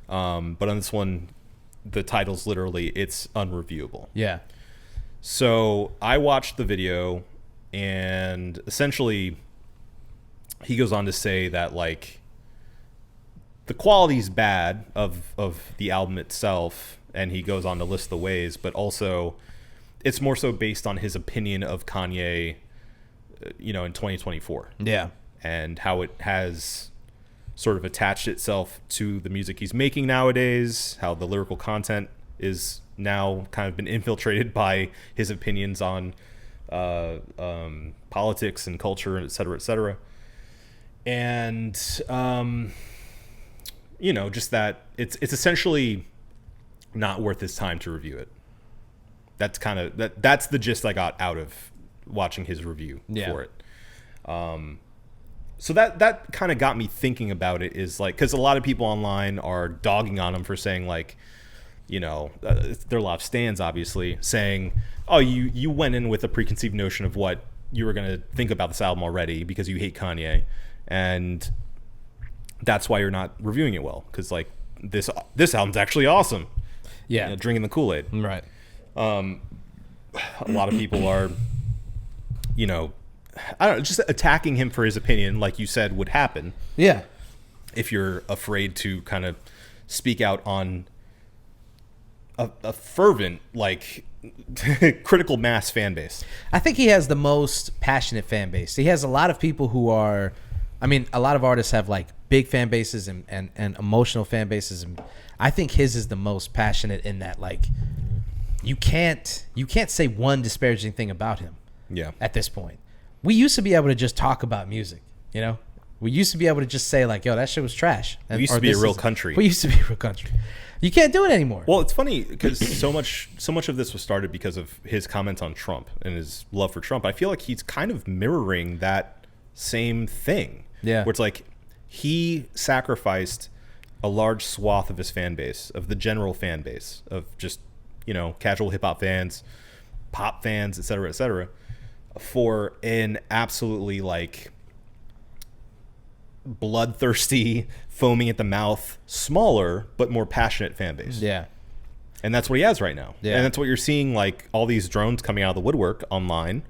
But on this one, the title's literally, it's unreviewable. Yeah. So I watched the video, and essentially he goes on to say that, like, the quality's bad of the album itself, and he goes on to list the ways, but also it's more so based on his opinion of Kanye, in 2024. Yeah. And how it has sort of attached itself to the music he's making nowadays, how the lyrical content is now kind of been infiltrated by his opinions on politics and culture, et cetera, et cetera. And, just that it's essentially not worth his time to review it. That's kind of, that's the gist I got out of watching his review for it. So that kind of got me thinking about it, is like, because a lot of people online are dogging on him for saying, like, there are a lot of stands, obviously, saying, oh, you went in with a preconceived notion of what you were going to think about this album already because you hate Kanye, and that's why you're not reviewing it well, because, like, this album's actually awesome. Yeah. Drinking the Kool-Aid. Right. A lot of people are, I don't know, just attacking him for his opinion, like you said, would happen. Yeah. If you're afraid to kind of speak out on a fervent, like, critical mass fan base. I think he has the most passionate fan base. He has a lot of people who are, I mean, a lot of artists have, like, big fan bases and emotional fan bases. And I think his is the most passionate in that, like, you can't say one disparaging thing about him. Yeah. At this point, we used to be able to just talk about music, we used to be able to just say, like, yo, that shit was trash. We used to be a real country. We used to be a real country. You can't do it anymore. Well, it's funny because so much of this was started because of his comments on Trump and his love for Trump. I feel like he's kind of mirroring that same thing. Yeah. Where it's like he sacrificed a large swath of his fan base, of the general fan base, of just, casual hip hop fans, pop fans, et cetera, for an absolutely, like, bloodthirsty, foaming at the mouth, smaller but more passionate fan base. Yeah. And that's what he has right now. Yeah. And that's what you're seeing, like, all these drones coming out of the woodwork online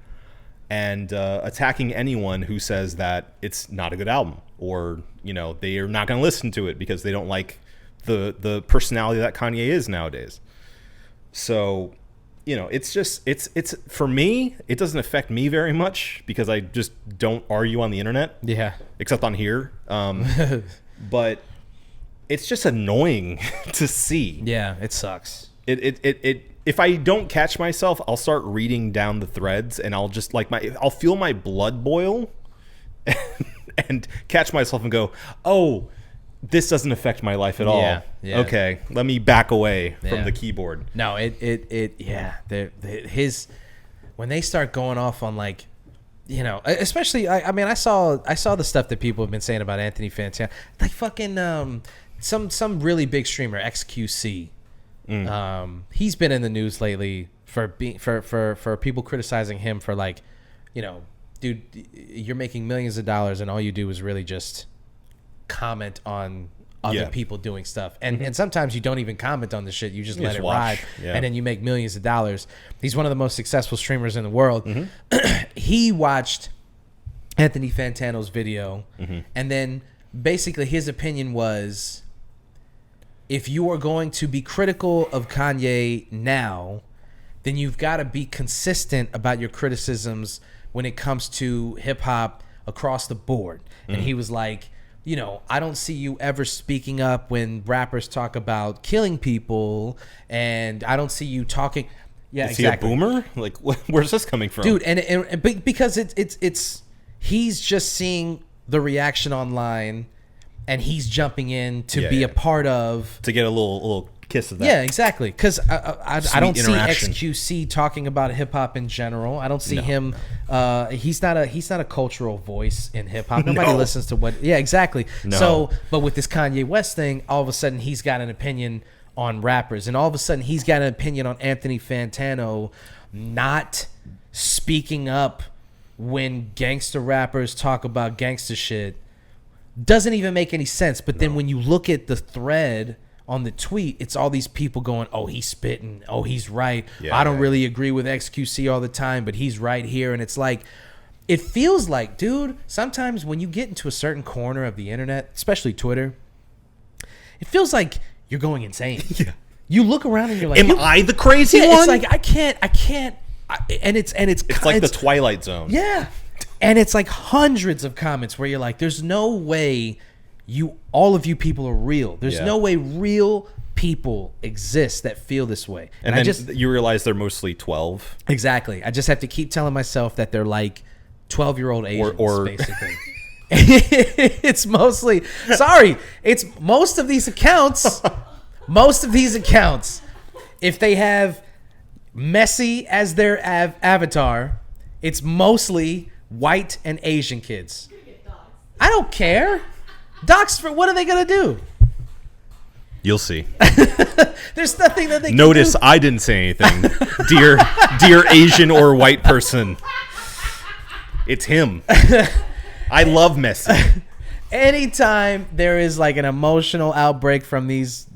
and attacking anyone who says that it's not a good album, or, they are not going to listen to it because they don't like the personality that Kanye is nowadays. So, it's just, it's for me, it doesn't affect me very much because I just don't argue on the internet. Yeah. Except on here. But it's just annoying to see. Yeah, it sucks. It if I don't catch myself, I'll start reading down the threads and I'll just, like, I'll feel my blood boil and catch myself and go, oh, this doesn't affect my life at all. Yeah. Okay, let me back away from Yeah. the keyboard. No, yeah. His, when they start going off on, like, especially, I mean, I saw the stuff that people have been saying about Anthony Fantano, like, fucking some really big streamer, XQC. He's been in the news lately for people criticizing him for, like, dude, you're making millions of dollars and all you do is really just comment on other people doing stuff, and sometimes you don't even comment on the shit, you just let it ride, and then you make millions of dollars. He's one of the most successful streamers in the world. He watched Anthony Fantano's video, and then basically his opinion was, if you are going to be critical of Kanye now, then you've got to be consistent about your criticisms when it comes to hip hop across the board. And he was like, you know, I don't see you ever speaking up when rappers talk about killing people, and I don't see you talking. Yeah, Is exactly. he a boomer? Like, where's this coming from? Dude, and because it's he's just seeing the reaction online, and he's jumping in to be a part of, to get a little kiss of that. Yeah, exactly. Because I don't see interaction. XQC talking about hip hop in general. I don't see him. He's not a cultural voice in hip hop. Nobody listens to what. Yeah, exactly. No. So, but with this Kanye West thing, all of a sudden he's got an opinion on rappers, and all of a sudden he's got an opinion on Anthony Fantano not speaking up when gangster rappers talk about gangster shit. Doesn't even make any sense. But then when you look at the thread on the tweet, it's all these people going, oh, he's spitting. Oh, he's right. I don't really agree with XQC all the time, but he's right here. And it's like, it feels like, dude, sometimes when you get into a certain corner of the internet, especially Twitter, it feels like you're going insane. Yeah. You look around and you're like, am I the crazy one? It's like, I can't. It's like the Twilight Zone. Yeah. And it's like hundreds of comments where you're like, there's no way all of you people are real. There's no way real people exist that feel this way. And then you realize they're mostly 12. Exactly. I just have to keep telling myself that they're like 12-year-old Asians, basically. It's mostly, it's most of these accounts, if they have Messi as their avatar, it's mostly white and Asian kids. I don't care. Docs, for what are they gonna do? You'll see. There's nothing that they Notice can do. I didn't say anything. dear Asian or white person. It's him. I love Messi. Anytime there is like an emotional outbreak from these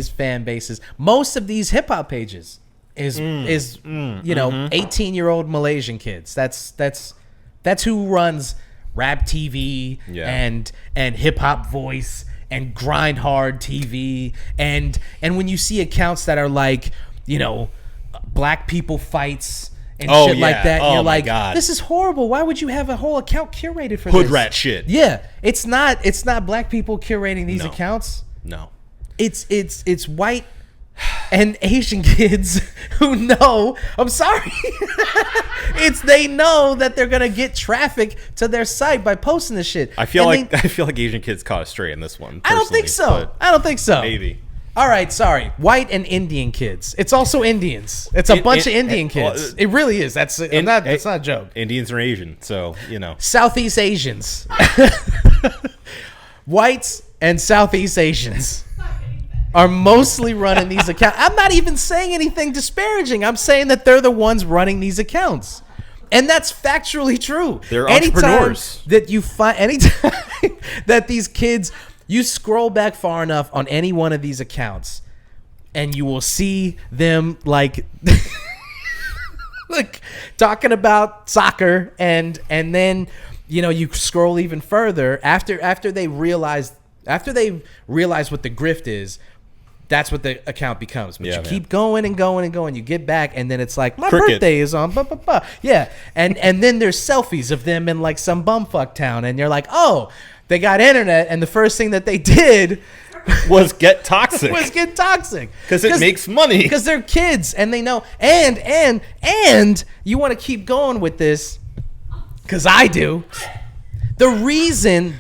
fan bases, most of these hip hop pages is 18-year-old Malaysian kids. That's who runs Rap TV and Hip Hop Voice and Grind Hard TV, and when you see accounts that are like, you know, black people fights and shit like that, and you're like, this is horrible. Why would you have a whole account curated for Hood this? rat shit. Yeah, it's not black people curating these accounts. No. It's white and Asian kids who know, I'm sorry. They know that they're gonna get traffic to their site by posting this shit. I feel like Asian kids caught a stray in this one. I don't think so. Maybe. All right, sorry. White and Indian kids. It's also Indians. It's a bunch of Indian kids. It really is. That's not a joke. Indians are Asian, so you know. Southeast Asians. Whites and Southeast Asians are mostly running these accounts. I'm not even saying anything disparaging. I'm saying that they're the ones running these accounts. And that's factually true. They're entrepreneurs. Anytime that these kids, you scroll back far enough on any one of these accounts, and you will see them like talking about soccer, and then, you know, you scroll even further after they realize what the grift is. That's what the account becomes. But you keep going and going and going. You get back, and then it's like, my birthday is on. Blah, blah, blah. Yeah. And then there's selfies of them in like some bumfuck town. And you're like, oh, they got internet. And the first thing that they did was get toxic. Because it makes money. Because they're kids and they know. And you want to keep going with this, because I do. The reason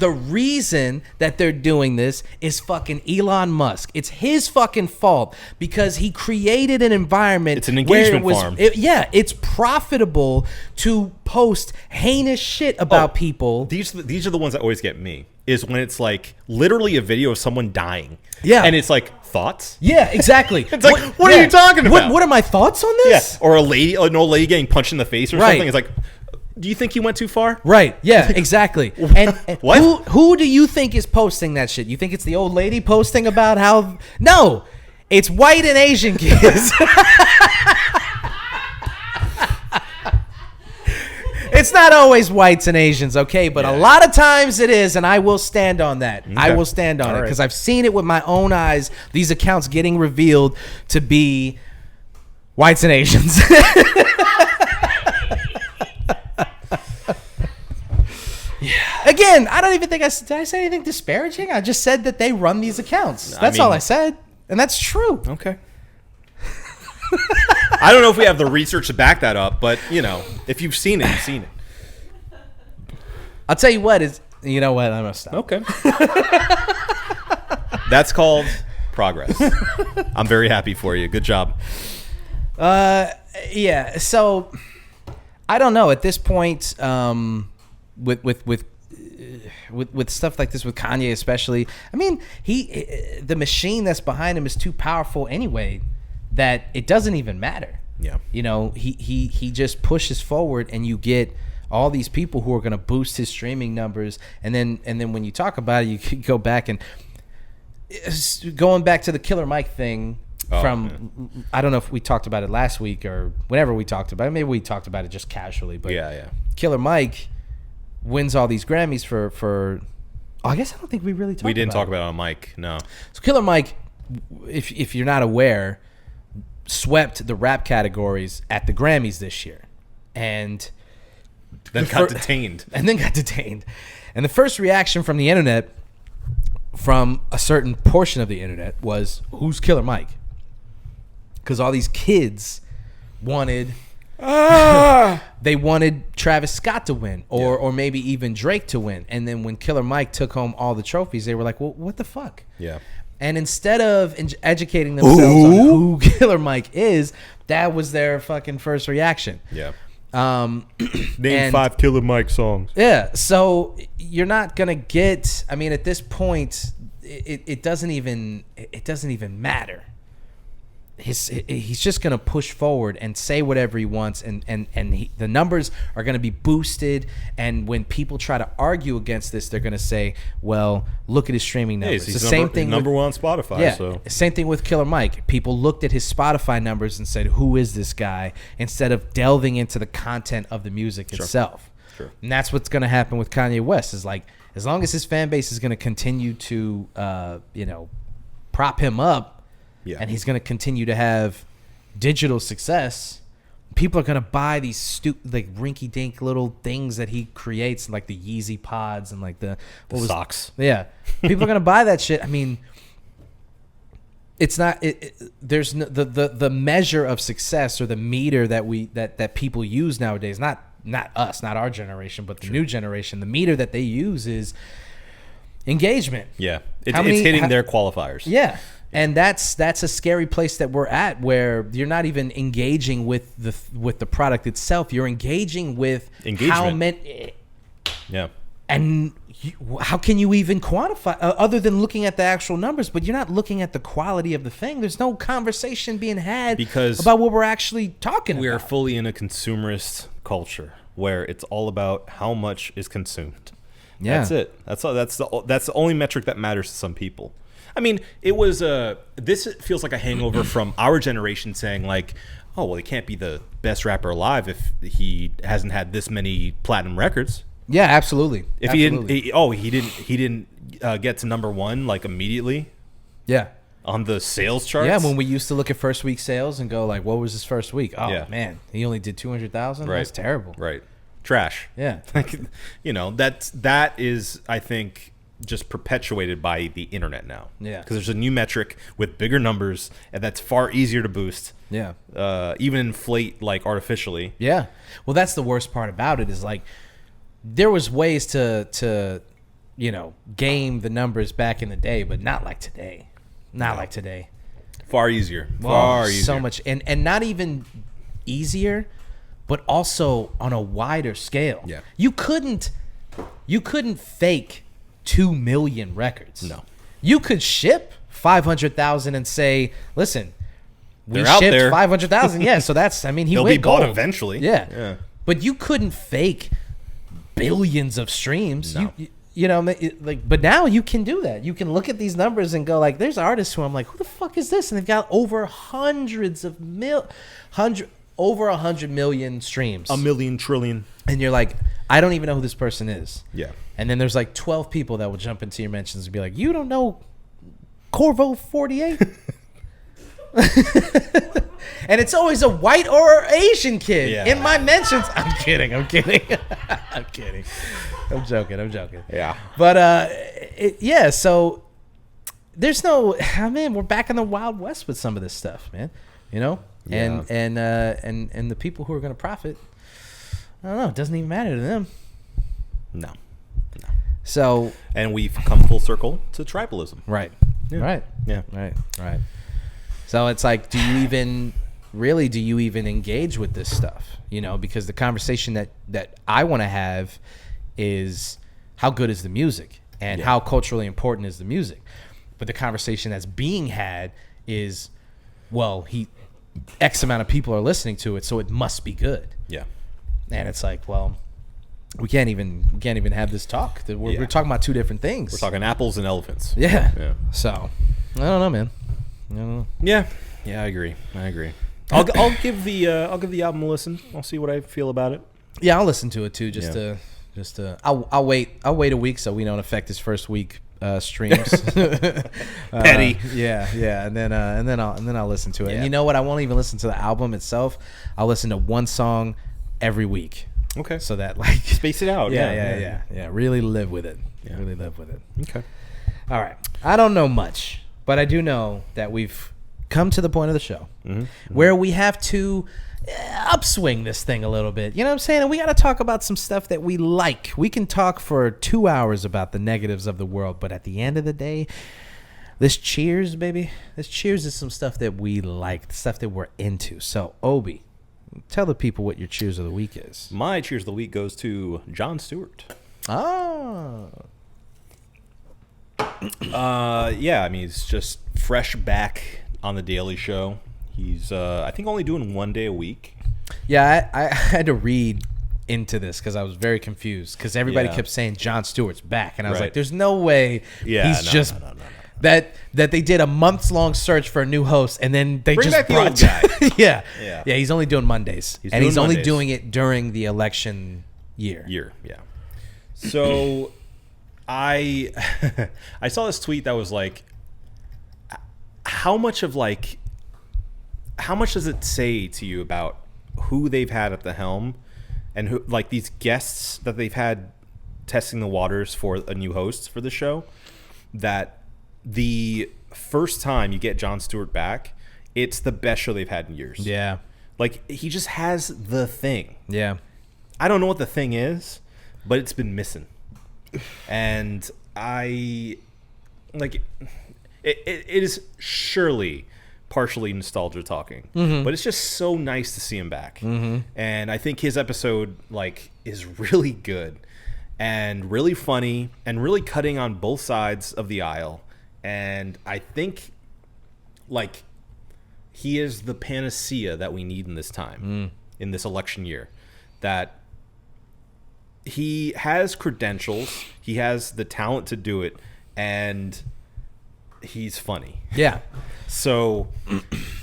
that they're doing this is fucking Elon Musk. It's his fucking fault, because he created an environment. It's an engagement farm. It's profitable to post heinous shit about people. These are the ones that always get me. Is when it's like literally a video of someone dying. Yeah. And it's like, thoughts? Yeah, exactly. It's like, what are you talking about? What are my thoughts on this? Yeah. Or an old lady getting punched in the face or something. It's like, do you think you went too far? Right. Yeah, exactly. And what? Who do you think is posting that shit? You think it's the old lady posting about how... No, it's white and Asian kids. It's not always whites and Asians, okay? But a lot of times it is, and I will stand on that. Okay. I will stand on it, because I've seen it with my own eyes, these accounts getting revealed to be whites and Asians. Yeah. Again, I don't even think did I say anything disparaging? I just said that they run these accounts. That's all I said, and that's true. Okay. I don't know if we have the research to back that up, but if you've seen it, you've seen it. I'll tell you what is. You know what? I'm gonna stop. Okay. That's called progress. I'm very happy for you. Good job. Yeah. So I don't know at this point. With stuff like this with Kanye especially, I mean, the machine that's behind him is too powerful anyway that it doesn't even matter. Yeah. He just pushes forward and you get all these people who are going to boost his streaming numbers, and then when you talk about it, you can go back and going back to the Killer Mike thing from I don't know if we talked about it last week or whenever we talked about it. Maybe we talked about it just casually, but yeah. Killer Mike wins all these Grammys for I guess I don't think we really talked about it. We didn't talk about it on mic, no. So Killer Mike, if you're not aware, swept the rap categories at the Grammys this year. And then got detained. And the first reaction from the internet, from a certain portion of the internet, was, who's Killer Mike? Because all these kids wanted... they wanted Travis Scott to win, or maybe even Drake to win. And then when Killer Mike took home all the trophies, they were like, well, what the fuck? Yeah. And instead of educating themselves on who Killer Mike is, that was their fucking first reaction. Yeah. Name 5 Killer Mike songs. Yeah. So you're not gonna get. I mean, at this point, it doesn't even matter. He's just going to push forward and say whatever he wants, and the numbers are going to be boosted. And when people try to argue against this, they're going to say, well, look at his streaming numbers. He's the same thing number one on Spotify. Yeah, so. Same thing with Killer Mike. People looked at his Spotify numbers and said, who is this guy? Instead of delving into the content of the music itself. Sure. And that's what's going to happen with Kanye West. Is like, as long as his fan base is going to continue to, prop him up, and he's going to continue to have digital success, people are going to buy these stupid, like, rinky-dink little things that he creates, like the Yeezy pods and like the socks. Yeah, people are going to buy that shit. I mean, it's not. There's no, the measure of success, or the meter that people use nowadays. Not us, not our generation, but the new generation. The meter that they use is engagement. Yeah, it's hitting their qualifiers. Yeah. And that's a scary place that we're at, where you're not even engaging with the product itself. You're engaging with how many. Yeah. And how can you even quantify other than looking at the actual numbers? But you're not looking at the quality of the thing. There's no conversation being had about what we're actually talking about. We are fully in a consumerist culture where it's all about how much is consumed. Yeah. That's it. That's the only metric that matters to some people. I mean, it was this feels like a hangover from our generation saying like, oh, well, he can't be the best rapper alive if he hasn't had this many platinum records. Yeah, absolutely. If he didn't get to number one like immediately. Yeah. On the sales charts. Yeah, when we used to look at first week sales and go like, what was his first week? Oh yeah. Man, he only did 200,000. Right. That's terrible. Right. Trash. Yeah. that is, I think, just perpetuated by the internet now. Yeah. Because there's a new metric with bigger numbers, and that's far easier to boost. Yeah. Even inflate like artificially. Yeah. Well, that's the worst part about it, is like there was ways to game the numbers back in the day, but not like today. Like today. Far easier. Far easier. So much, and not even easier, but also on a wider scale. Yeah. You couldn't fake 2 million records. No. You could ship 500,000 and say, listen, we They're shipped 500,000. Yeah, so that's, I mean, they'll went be bought gold. eventually. Yeah. But you couldn't fake billions of streams. No. But now you can do that. You can look at these numbers and go like, there's artists who I'm like, who the fuck is this? And they've got over over 100 million streams. A million trillion. And you're like, I don't even know who this person is. Yeah. And then there's like 12 people that will jump into your mentions and be like, you don't know Corvo 48? And it's always a white or Asian kid Yeah. in my mentions. I'm kidding. I'm kidding. I'm kidding. I'm joking. Yeah. But yeah, so there's no, man, we're back in the Wild West with some of this stuff, man. You know? Yeah. And the people who are going to profit, I don't know, it doesn't even matter to them. No. So, And we've come full circle to tribalism. right. Yeah. Right. Yeah. Right. So it's like, do you even engage with this stuff? You know, because the conversation that I want to have is how good is the music and how culturally important is the music. But the conversation that's being had is, well, X amount of people are listening to it, so it must be good. Yeah. And it's like, well, we can't even have this talk. We're talking about two different things. We're talking apples and elephants. Yeah. Yeah. So, I don't know, man. I don't know. Yeah. I agree. I'll give the album a listen. I'll see what I feel about it. Yeah, I'll listen to it too. I'll wait a week so we don't affect his first week streams. Petty. Yeah, and then I'll listen to it. Yeah. And you know what? I won't even listen to the album itself. I'll listen to one song every week. Okay. So that like Space it out. yeah. Really live with it. Yeah. Really live with it. Okay. All right. I don't know much, but I do know that we've come to the point of the show where we have to upswing this thing a little bit. You know what I'm saying? And we got to talk about some stuff that we like. We can talk for 2 hours about the negatives of the world, but at the end of the day, this cheers, baby. This cheers is some stuff that we like, stuff that we're into. So, Obi, tell the people what your cheers of the week is. My cheers of the week goes to Jon Stewart. Oh. Yeah, I mean, he's just fresh back on the Daily Show. He's, I think, only doing 1 day a week. Yeah, I had to read into this because I was very confused because everybody Yeah. kept saying Jon Stewart's back, and I was Right. like, "There's no way he's just no. that they did a months-long search for a new host, and then they Bring just back the brought old guy. yeah. Yeah. He's only doing Mondays, He's and doing he's only Mondays. doing it during the election year. Yeah. So I saw this tweet that was like, how much does it say to you about who they've had at the helm and who, like, these guests that they've had testing the waters for a new host for the show, that the first time you get Jon Stewart back, it's the best show they've had in years. Yeah, Like, he just has the thing. yeah, I don't know what the thing is, but it's been missing. And I, like, it is surely partially nostalgia talking, but it's just so nice to see him back. And I think his episode, like, is really good and really funny and really cutting on both sides of the aisle. And I think, like, he is the panacea that we need in this time, in this election year. That he has credentials, he has the talent to do it, and he's funny. yeah. So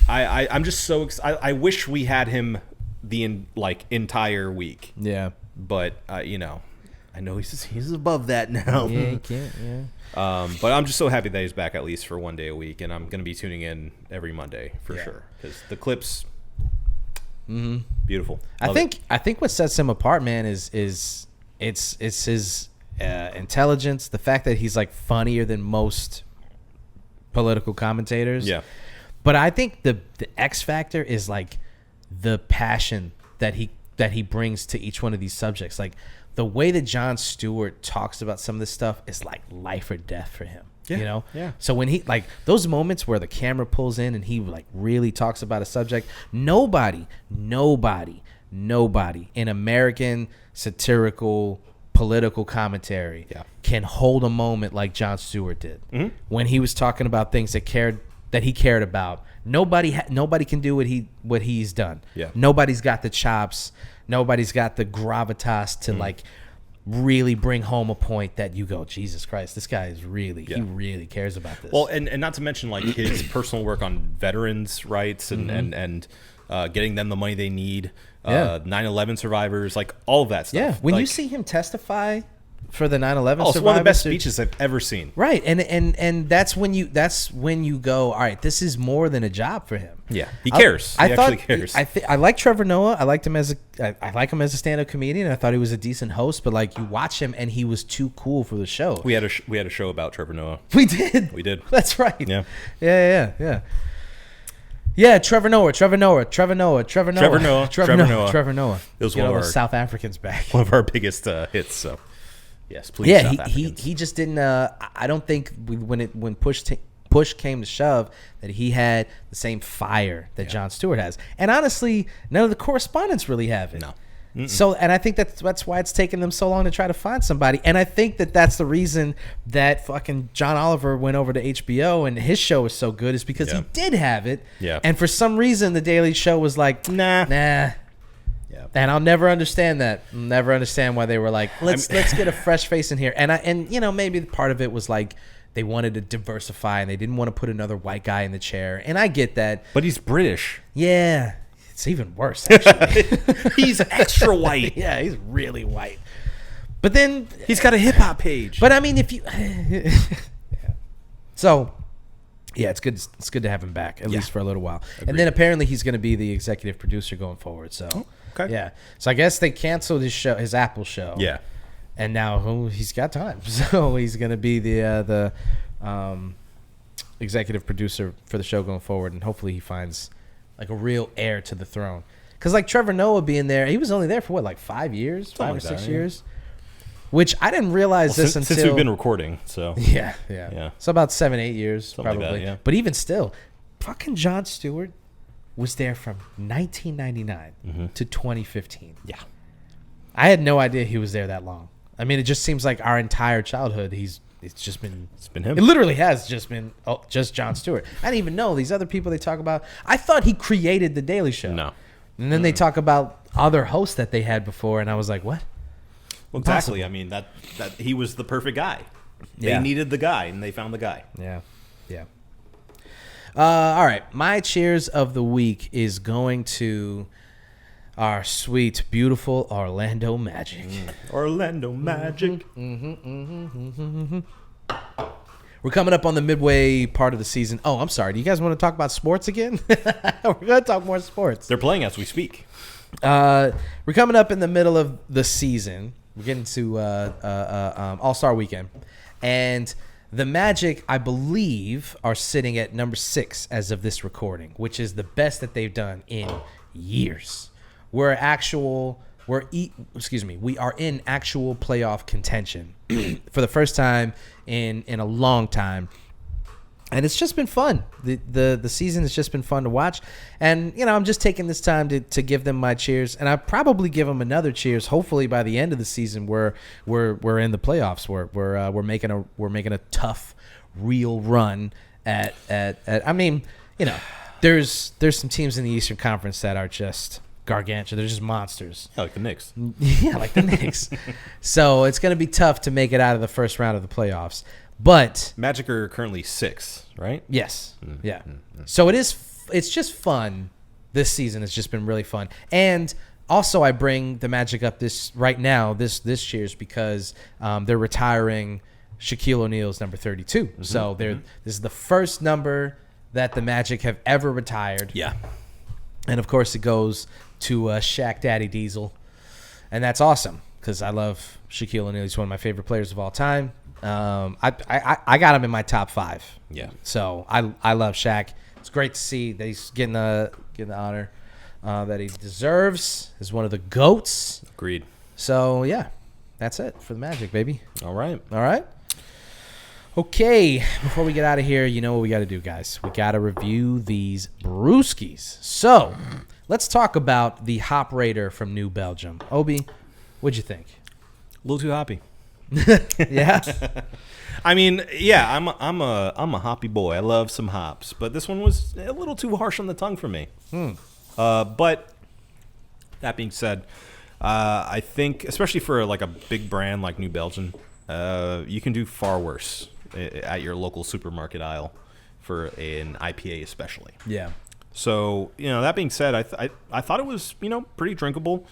I'm just so excited. I wish we had him the entire week, Yeah. but you know, I know he's above that now. Yeah, you can't. Yeah. But I'm just so happy that he's back at least for 1 day a week, and I'm going to be tuning in every Monday for sure because the clips, beautiful. Love it. I think what sets him apart, man, is it's his intelligence. The fact that he's like funnier than most political commentators. Yeah. But I think the X factor is like the passion that he brings to each one of these subjects. Like the way that Jon Stewart talks about some of this stuff is like life or death for him. Yeah, You know? yeah. So when he like those moments where the camera pulls in and he like really talks about a subject, nobody in American satirical political commentary can hold a moment like Jon Stewart did when he was talking about things that he cared about. Nobody can do what he's done. Yeah. Nobody's got the chops. Nobody's got the gravitas to like really bring home a point that you go, Jesus Christ, this guy is really he really cares about this. Well, and not to mention like his personal work on veterans' rights and getting them the money they need, 9/11 survivors, like all of that stuff. yeah, when like, you see him testify for the 9/11 Oh, it's one of the best survivors. speeches I've ever seen. Right, and that's when you go, all right, this is more than a job for him. Yeah, he cares. He actually cares. I like Trevor Noah. I liked him I like him as a stand-up comedian. I thought he was a decent host, but like you watch him and he was too cool for the show. We had a show about Trevor Noah. We did. We did. That's right. Yeah. Yeah. Yeah, Trevor Noah. Trevor Noah. It was one of our South Africans back. One of our biggest hits. So, yes, please. Yeah, South Africans. he just didn't. I don't think when push came to shove that he had the same fire that Jon Stewart has, and honestly, none of the correspondents really have it. No. So, and I think that's why it's taken them so long to try to find somebody, and I think that's the reason that fucking John Oliver went over to HBO and his show was so good is because he did have it. Yeah. And for some reason, the Daily Show was like, nah. Yeah. And I'll never understand that. Never understand why they were like, let's get a fresh face in here. And you know, maybe part of it was like they wanted to diversify and they didn't want to put another white guy in the chair. And I get that. But he's British. Yeah. It's even worse, actually. He's extra white. Yeah, he's really white. But then He's got a hip hop page. But I mean, if you, So, yeah, it's good. It's good to have him back at least for a little while. Agreed. And then apparently he's going to be the executive producer going forward. So, okay. Yeah. So I guess they canceled his Apple show. Yeah. And now he's got time, so he's going to be the executive producer for the show going forward, and hopefully he finds like a real heir to the throne. Because like Trevor Noah being there, he was only there for what, like 5 years, Something five or like 6 that, years, which I didn't realize this until since we've been recording. So yeah. So about 7-8 years Something like probably. that, yeah. But even still, fucking Jon Stewart was there from 1999 to 2015. Yeah. I had no idea he was there that long. I mean, it just seems like our entire childhood, it's been him. It literally has just been just Jon Stewart. I didn't even know these other people they talk about. I thought he created the Daily Show. No. And then they talk about other hosts that they had before, and I was like, what? Well, exactly. I mean, that he was the perfect guy. They needed the guy, and they found the guy. Yeah. All right. My cheers of the week is going to our sweet, beautiful Orlando Magic. Orlando Magic. We're coming up on the midway part of the season. Oh, I'm sorry. Do you guys want to talk about sports again? We're going to talk more sports. They're playing as we speak. We're coming up in the middle of the season. We're getting to All-Star Weekend. And the Magic, I believe, are sitting at number 6 as of this recording, which is the best that they've done in years. We are in actual playoff contention for the first time in a long time. And it's just been fun. The season has just been fun to watch. And, you know, I'm just taking this time to give them my cheers. And I probably give them another cheers. Hopefully by the end of the season we're in the playoffs. We're making a tough, real run at I mean, you know, there's some teams in the Eastern Conference that are just gargantuan. They're just monsters. Yeah, like the Knicks. Yeah, like the Knicks. So it's going to be tough to make it out of the first round of the playoffs. But Magic are currently 6, right? yes, yeah. So it's just fun. This season has just been really fun. And also I bring the Magic up this cheers because they're retiring Shaquille O'Neal's number 32. So this is the first number that the Magic have ever retired. Yeah. And of course it goes to Shaq Daddy Diesel. And that's awesome because I love Shaquille O'Neal. He's one of my favorite players of all time. I got him in my top 5. Yeah. So I love Shaq. It's great to see that he's getting the honor that he deserves as one of the GOATs. Agreed. So yeah, that's it for the Magic, baby. All right. Okay, before we get out of here, you know what we got to do, guys. We got to review these brewskis. So let's talk about the Hop Raider from New Belgium. Obi, what'd you think? A little too hoppy. Yeah. I mean, yeah, I'm a hoppy boy. I love some hops, but this one was a little too harsh on the tongue for me. But that being said, I think, especially for like a big brand like New Belgium, you can do far worse at your local supermarket aisle for an IPA, especially. Yeah. So, you know, that being said, I thought it was, you know, pretty drinkable.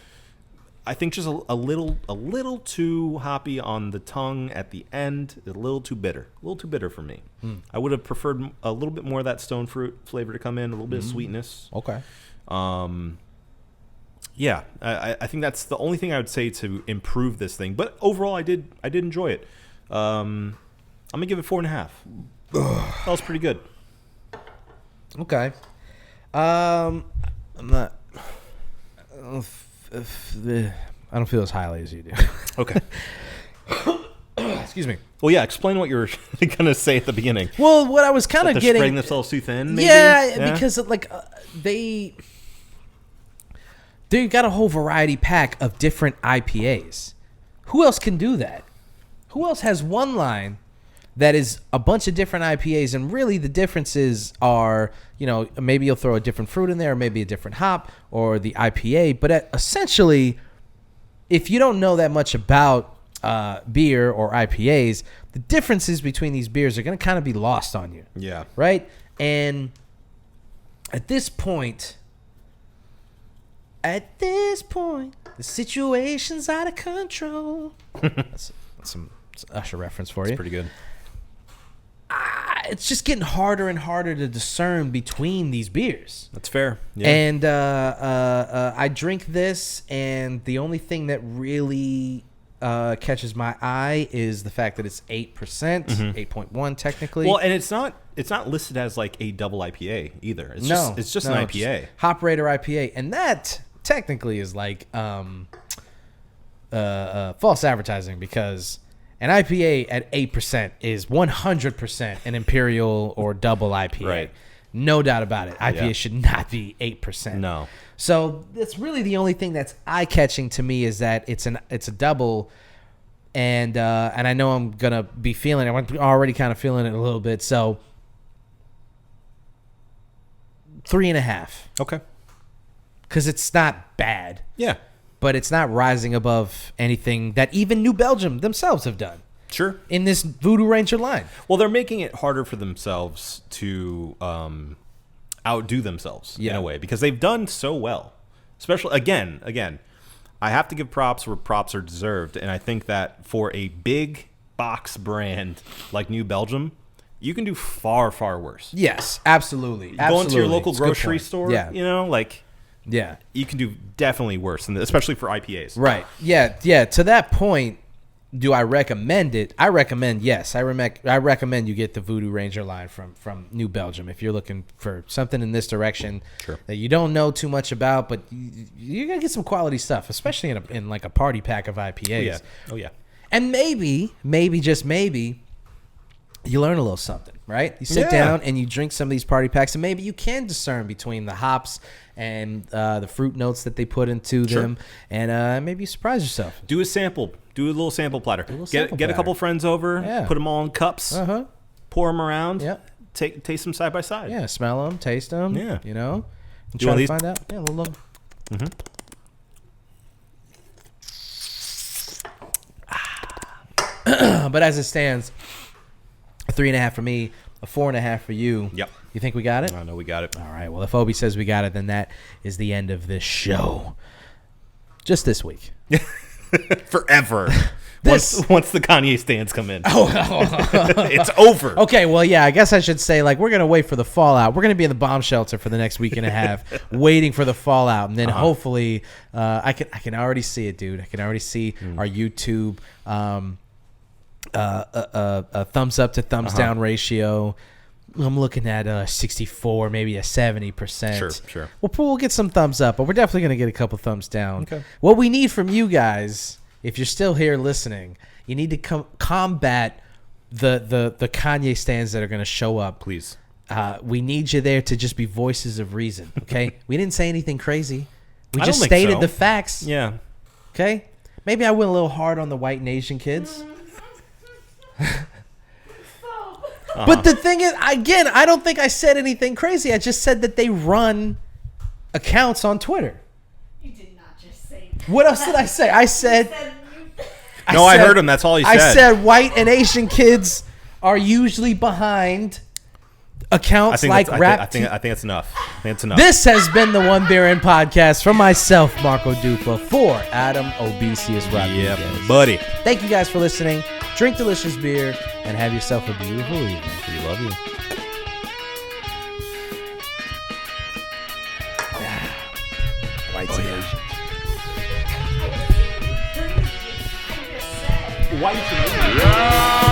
I think just a little too hoppy on the tongue at the end. A little too bitter for me. I would have preferred a little bit more of that stone fruit flavor to come in, a little bit of sweetness. Okay. Yeah, I think that's the only thing I would say to improve this thing. But overall, I did enjoy it. I'm gonna give it 4.5. That was pretty good. Okay. I'm not. I don't feel as highly as you do. Okay. Excuse me. Well, yeah. Explain what you were gonna say at the beginning. Well, what I was kind of They're getting. spreading themselves too thin. Maybe? Yeah, because they got a whole variety pack of different IPAs. Who else can do that? Who else has one line that is a bunch of different IPAs, and really the differences are, maybe you'll throw a different fruit in there, or maybe a different hop, or the IPA. But essentially, if you don't know that much about beer or IPAs, the differences between these beers are going to kind of be lost on you. Yeah. Right? And at this point, the situation's out of control. That's some Usher reference for you. Pretty good. It's just getting harder and harder to discern between these beers. That's fair. Yeah. And I drink this, and the only thing that really catches my eye is the fact that it's 8%, 8.1 technically. Well, and it's not listed as like a double IPA either. It's just an IPA. Hop Raider IPA, and that technically is like false advertising, because an IPA at 8% is 100% an Imperial or double IPA. Right. No doubt about it. IPA should not be 8%. No. So that's really the only thing that's eye-catching to me, is that it's a double, and I know I'm gonna be feeling it. I'm already kind of feeling it a little bit. So 3.5. Okay. Because it's not bad. Yeah. But it's not rising above anything that even New Belgium themselves have done. Sure. In this Voodoo Ranger line. Well, they're making it harder for themselves to outdo themselves in a way, because they've done so well. Especially, again, I have to give props where props are deserved. And I think that for a big box brand like New Belgium, you can do far, far worse. Yes, absolutely. Go into your local It's a good grocery point. store, Yeah. Yeah. You can do definitely worse, especially for IPAs. Right. Yeah. To that point, do I recommend it? I recommend, yes. I recommend you get the Voodoo Ranger line from New Belgium if you're looking for something in this direction that you don't know too much about, but you're going to get some quality stuff, especially in like a party pack of IPAs. Oh, yeah. And maybe, just maybe, you learn a little something, right? You sit down and you drink some of these party packs, and maybe you can discern between the hops and the fruit notes that they put into them, and maybe you surprise yourself. Do a sample. Do a little sample platter. Get a couple friends over. Put them all in cups. Pour them around. Taste them side by side. Yeah, smell them, taste them. Yeah, and Do try to these? find out. Yeah, a little. But as it stands, a 3.5 for me, a 4.5 for you. Yep. You think we got it? I know we got it. All right. Well, if Obi says we got it, then that is the end of this show. Just this week. Forever. Once the Kanye stands come in. Oh. It's over. Okay, well, yeah, I guess I should say, like, we're going to wait for the fallout. We're going to be in the bomb shelter for the next week and a half, waiting for the fallout. And then hopefully, I can already see it, dude. I can already see our YouTube a thumbs up to thumbs down ratio. I'm looking at 64, maybe a 70%. Sure. We'll get some thumbs up, but we're definitely going to get a couple thumbs down. Okay. What we need from you guys, if you're still here listening, you need to combat the Kanye stands that are going to show up. Please. We need you there to just be voices of reason, okay? We didn't say anything crazy. We I just don't think stated so. the facts. Yeah. Okay? Maybe I went a little hard on the white Asian kids. But the thing is, again, I don't think I said anything crazy. I just said that they run accounts on Twitter. You did not just say that. What else did I say? I said... I heard him. That's all he said. I said white and Asian kids are usually behind accounts like I think it's enough. I think it's enough. This has been the One Beer In podcast from myself, Marco Dupa, for Adam Obesius Rodriguez. Yeah, buddy. Thank you guys for listening. Drink delicious beer and have yourself a beautiful evening. We love you. Whites and Asians. White.